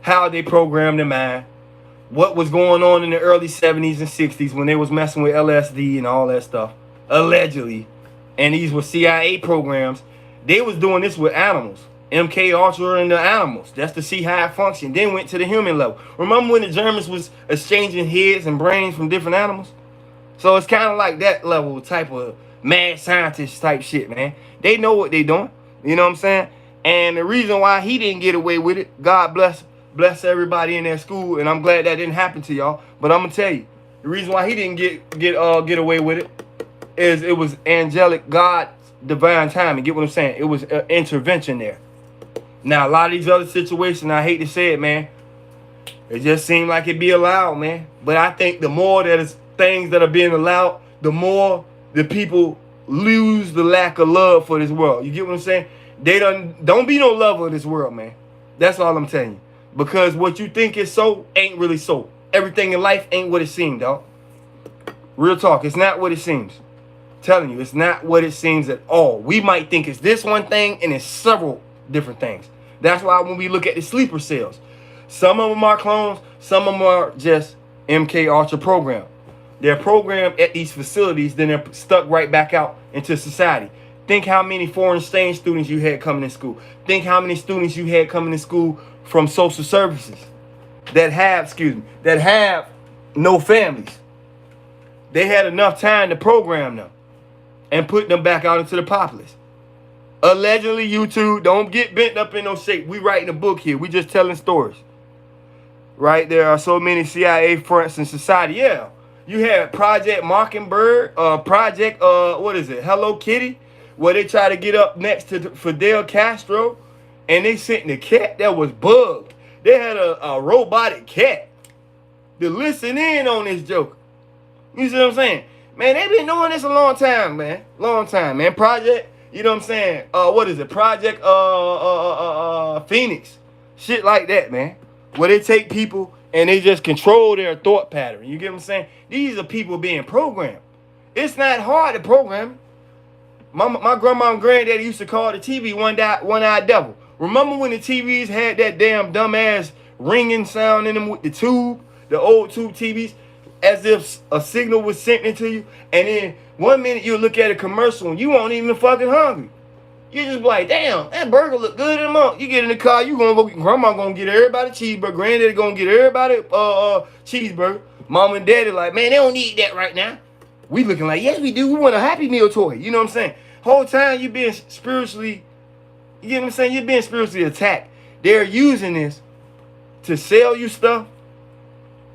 how they programmed the mind. What was going on in the early 70s and 60s when they was messing with LSD and all that stuff. Allegedly. And these were CIA programs. They was doing this with animals. MK Ultra and the animals. That's to see how it functioned. Then went to the human level. Remember when the Germans was exchanging heads and brains from different animals? So it's kind of like that level type of mad scientist type shit, man. They know what they doing. You know what I'm saying? And the reason why he didn't get away with it, God bless everybody in that school, and I'm glad that didn't happen to y'all. But I'm gonna tell you, the reason why he didn't get away with it is it was angelic, God's divine timing. Get what I'm saying? It was an intervention there. Now a lot of these other situations, I hate to say it, man, it just seemed like it be allowed, man. But I think the more that is things that are being allowed, the more the people lose the lack of love for this world. You get what I'm saying? They don't be no lover of this world, man. That's all I'm telling you. Because what you think is so ain't really so. Everything in life ain't what it seems, dog. Real talk, it's not what it seems. I'm telling you, it's not what it seems at all. We might think it's this one thing and it's several different things. That's why when we look at the sleeper cells, some of them are clones, some of them are just MK Ultra program. They're programmed at these facilities, then they're stuck right back out into society. Think how many foreign exchange students you had coming to school. Think how many students you had coming to school from social services that have no families. They had enough time to program them and put them back out into the populace. Allegedly, YouTube, don't get bent up in no shape. We writing a book here. We just telling stories. Right? There are so many CIA fronts in society. Yeah. You had Project Mockingbird, Project, Hello Kitty, where they try to get up next to Fidel Castro, and they sent the cat that was bugged. They had a robotic cat to listen in on this joke. You see what I'm saying? Man, they been doing this a long time, man. Long time, man. Project, you know what I'm saying? Project Phoenix. Shit like that, man. Where they take people and they just control their thought pattern. You get what I'm saying? These are people being programmed. It's not hard to program. My grandma and granddaddy used to call the TV one-eyed devil. Remember when the TVs had that damn dumbass ringing sound in them with the tube, the old tube TVs, as if a signal was sent into you, and then 1 minute you look at a commercial and you won't even fucking hungry. You just be like, damn, that burger look good in the month. You get in the car, you gonna go, grandma gonna get everybody cheeseburger, granddaddy gonna get everybody cheeseburger. Mom and daddy like, man, they don't need that right now. We looking like, yes, we do. We want a Happy Meal toy. You know what I'm saying? Whole time you being spiritually, you get what I'm saying? You're being spiritually attacked. They're using this to sell you stuff.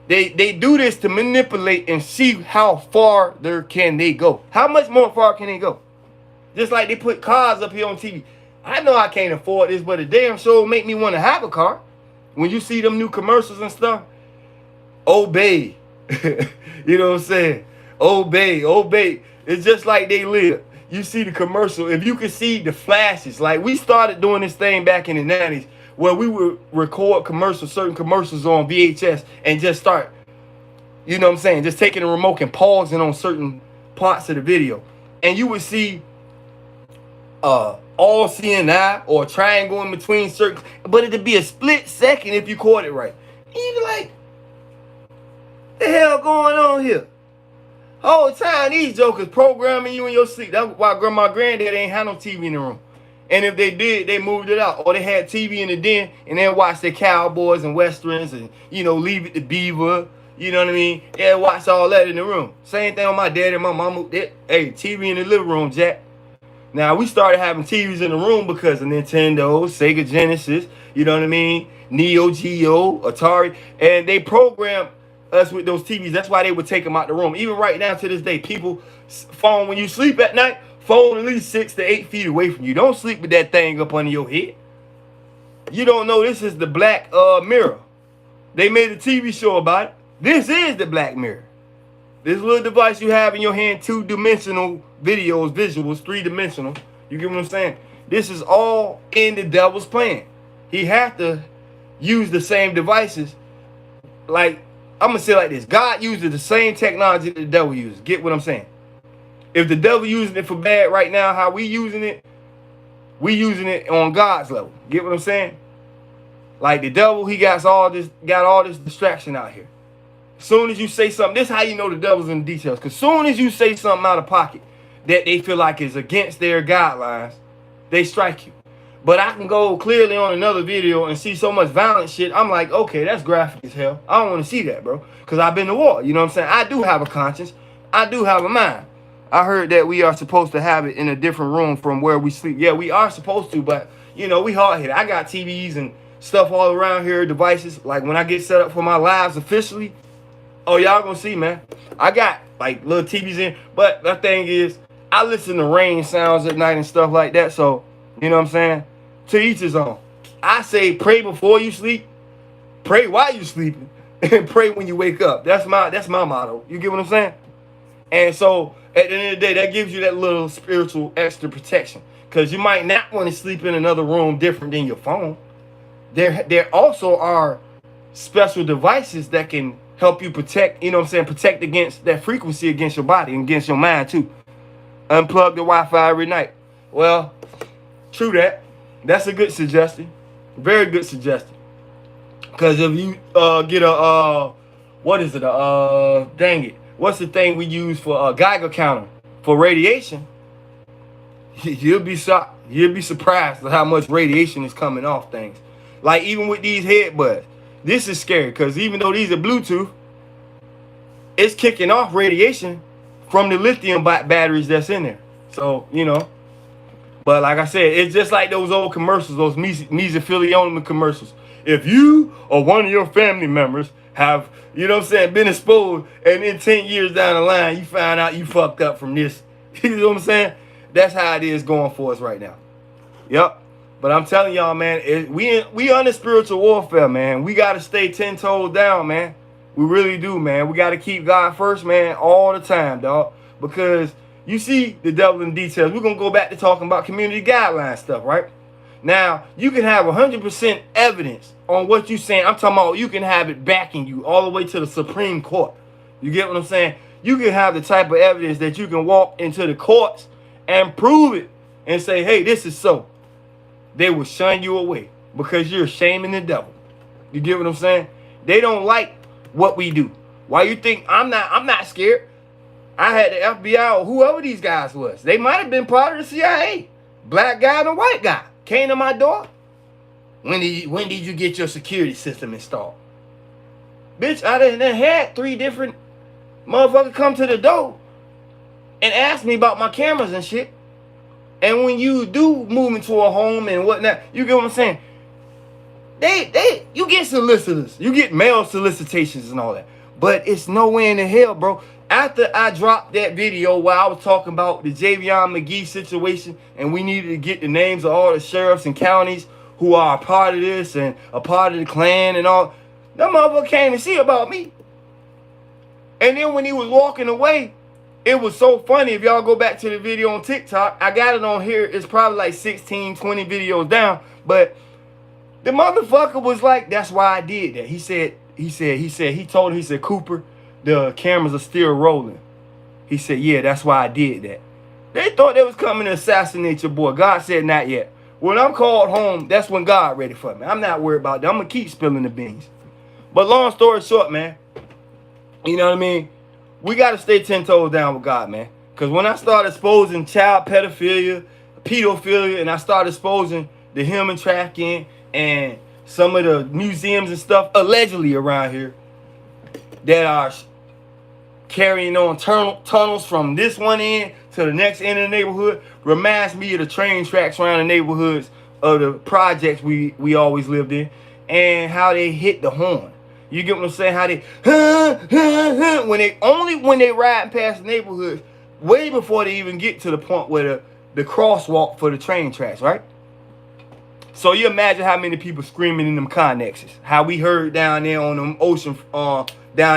They do this to manipulate and see how far there can they go. How much more far can they go? Just like they put cars up here on TV. I know I can't afford this, but a damn sure make me want to have a car. When you see them new commercials and stuff, obey. You know what I'm saying? Obey. It's just like they live. You see the commercial. If you can see the flashes, like we started doing this thing back in the 90s where we would record certain commercials on VHS and just start, you know what I'm saying, just taking the remote and pausing on certain parts of the video. And you would see all seeing eye or a triangle in between certain, but it'd be a split second if you caught it right. And you'd be like, the hell going on here? Whole time these jokers programming you in your sleep. That's why grandma and granddad ain't had no TV in the room. And if they did, they moved it out. Or they had TV in the den and then watch their cowboys and westerns and, you know, Leave It to Beaver. You know what I mean? Yeah, watch all that in the room. Same thing on my dad and my mama. Hey, TV in the living room, Jack. Now, we started having TVs in the room because of Nintendo, Sega Genesis, you know what I mean? Neo Geo, Atari. And they programmed us with those TVs. That's why they would take them out the room. Even right now to this day, people phone when you sleep at night, phone at least 6 to 8 feet away from you. Don't sleep with that thing up under your head. You don't know this is the Black Mirror. They made a TV show about it. This is the Black Mirror. This little device you have in your hand, 2-dimensional videos, visuals, 3-dimensional. You get what I'm saying? This is all in the devil's plan. He have to use the same devices. Like, I'm going to say it like this. God uses the same technology that the devil uses. Get what I'm saying? If the devil using it for bad right now, how we using it on God's level. Get what I'm saying? Like the devil, he got all this distraction out here. Soon as you say something, this is how you know the devil's in the details. Because soon as you say something out of pocket that they feel like is against their guidelines, they strike you. But I can go clearly on another video and see so much violent shit. I'm like, okay, that's graphic as hell. I don't want to see that, bro. Because I've been to war. You know what I'm saying? I do have a conscience. I do have a mind. I heard that we are supposed to have it in a different room from where we sleep. Yeah, we are supposed to, but, you know, we hard-headed. I got TVs and stuff all around here, devices. Like, when I get set up for my lives officially, oh, y'all gonna see, man. I got, like, little TVs in. But the thing is, I listen to rain sounds at night and stuff like that. So, you know what I'm saying? To each his own. I say pray before you sleep, pray while you sleeping, and pray when you wake up. That's my motto. You get what I'm saying? And so at the end of the day, that gives you that little spiritual extra protection. Because you might not want to sleep in another room different than your phone. There also are special devices that can help you protect, you know what I'm saying, protect against that frequency against your body and against your mind too. Unplug the Wi-Fi every night. Well, true that. That's a good suggestion. Very good suggestion. Because if you get a, what is it? Dang it. What's the thing we use for a Geiger counter for radiation? You'll be shocked. You'll be surprised at how much radiation is coming off things. Like even with these headbuds. This is scary because even though these are Bluetooth, it's kicking off radiation from the lithium batteries that's in there. So, you know. But like I said, it's just like those old commercials, those mesothelioma commercials. If you or one of your family members have, you know what I'm saying, been exposed, and in 10 years down the line, you find out you fucked up from this. You know what I'm saying? That's how it is going for us right now. Yep. But I'm telling y'all, man, we under spiritual warfare, man. We got to stay 10 toes down, man. We really do, man. We got to keep God first, man, all the time, dog. Because you see the devil in details. We're going to go back to talking about community guideline stuff, right? Now, you can have 100% evidence on what you're saying. I'm talking about you can have it backing you all the way to the Supreme Court. You get what I'm saying? You can have the type of evidence that you can walk into the courts and prove it and say, hey, this is so. They will shun you away because you're shaming the devil. You get what I'm saying? They don't like what we do. Why you think I'm not scared? I had the FBI or whoever these guys was. They might have been part of the CIA. Black guy and a white guy came to my door. When did you get your security system installed? Bitch, I done had 3 different motherfuckers come to the door and ask me about my cameras and shit. And when you do move into a home and whatnot, you get what I'm saying? You get solicitors. You get mail solicitations and all that. But it's nowhere in the hell, bro. After I dropped that video where I was talking about the Javion McGee situation and we needed to get the names of all the sheriffs and counties who are a part of this and a part of the Klan and all, that motherfucker came to see about me. And then when he was walking away, it was so funny. If y'all go back to the video on TikTok, I got it on here. It's probably like 16, 20 videos down. But the motherfucker was like, that's why I did that. He told him, he said, Cooper, the cameras are still rolling. He said, yeah, that's why I did that. They thought they was coming to assassinate your boy. God said, not yet. When I'm called home, that's when God ready for me. I'm not worried about that. I'm going to keep spilling the beans. But long story short, man, you know what I mean? We got to stay 10 toes down with God, man. Because when I start exposing child pedophilia, pedophilia, and I start exposing the human trafficking and some of the museums and stuff allegedly around here that are carrying on tunnels from this one end to the next end of the neighborhood, reminds me of the train tracks around the neighborhoods of the projects we always lived in and how they hit the horn. You get what I'm saying? How they when they riding past the neighborhoods, way before they even get to the point where the crosswalk for the train tracks, right? So you imagine how many people screaming in them connexes. How we heard down there on them ocean, down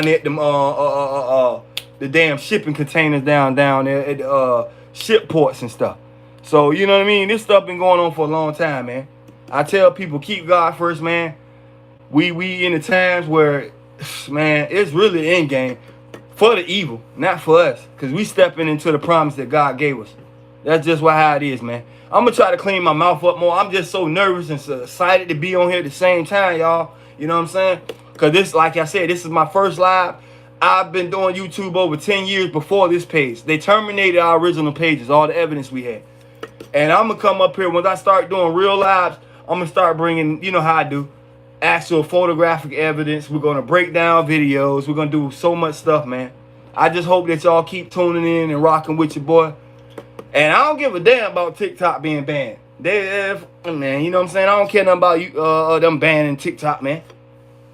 there at them the damn shipping containers down there at the ship ports and stuff. So you know what I mean? This stuff been going on for a long time, man. I tell people keep God first, man. We in the times where, man, it's really the end game for the evil, not for us. Because we stepping into the promise that God gave us. That's just how it is, man. I'm going to try to clean my mouth up more. I'm just so nervous and so excited to be on here at the same time, y'all. You know what I'm saying? Because this, like I said, this is my first live. I've been doing YouTube over 10 years before this page. They terminated our original pages, all the evidence we had. And I'm going to come up here. Once I start doing real lives, I'm going to start bringing, you know how I do, actual photographic evidence. We're going to break down videos. We're going to do so much stuff, man. I just hope that y'all keep tuning in and rocking with your boy. And I don't give a damn about TikTok being banned. Man, you know what I'm saying? I don't care nothing about you, them banning TikTok, man.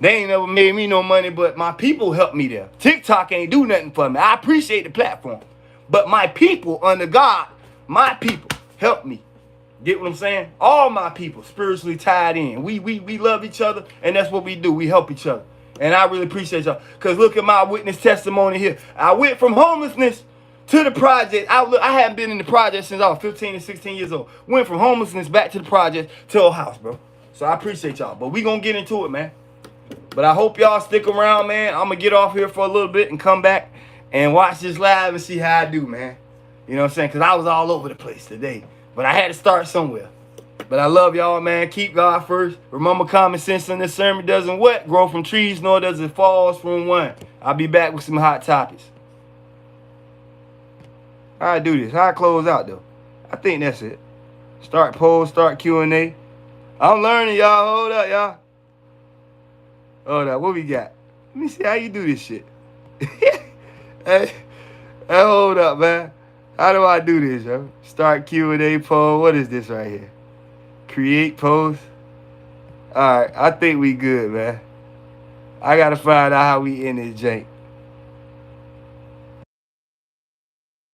They ain't never made me no money, but my people helped me there. TikTok ain't do nothing for me. I appreciate the platform. But my people under God, my people help me. Get what I'm saying? All my people spiritually tied in. We love each other, and that's what we do. We help each other. And I really appreciate y'all. Because look at my witness testimony here. I went from homelessness to the project. I hadn't been in the project since I was 15 and 16 years old. Went from homelessness back to the project to a house, bro. So I appreciate y'all. But we going to get into it, man. But I hope y'all stick around, man. I'm going to get off here for a little bit and come back and watch this live and see how I do, man. You know what I'm saying? Because I was all over the place today. But I had to start somewhere. But I love y'all, man. Keep God first. Remember, common sense in this sermon doesn't what? Grow from trees, nor does it falls from one. I'll be back with some hot topics. How I do this? How I close out, though? I think that's it. Start poll, start Q&A. I'm learning, y'all. Hold up, y'all. Hold up. What we got? Let me see how you do this shit. Hey, hold up, man. How do I do this, yo? Start Q&A poll. What is this right here? Create post. All right, I think we good, man. I got to find out how we end this jank.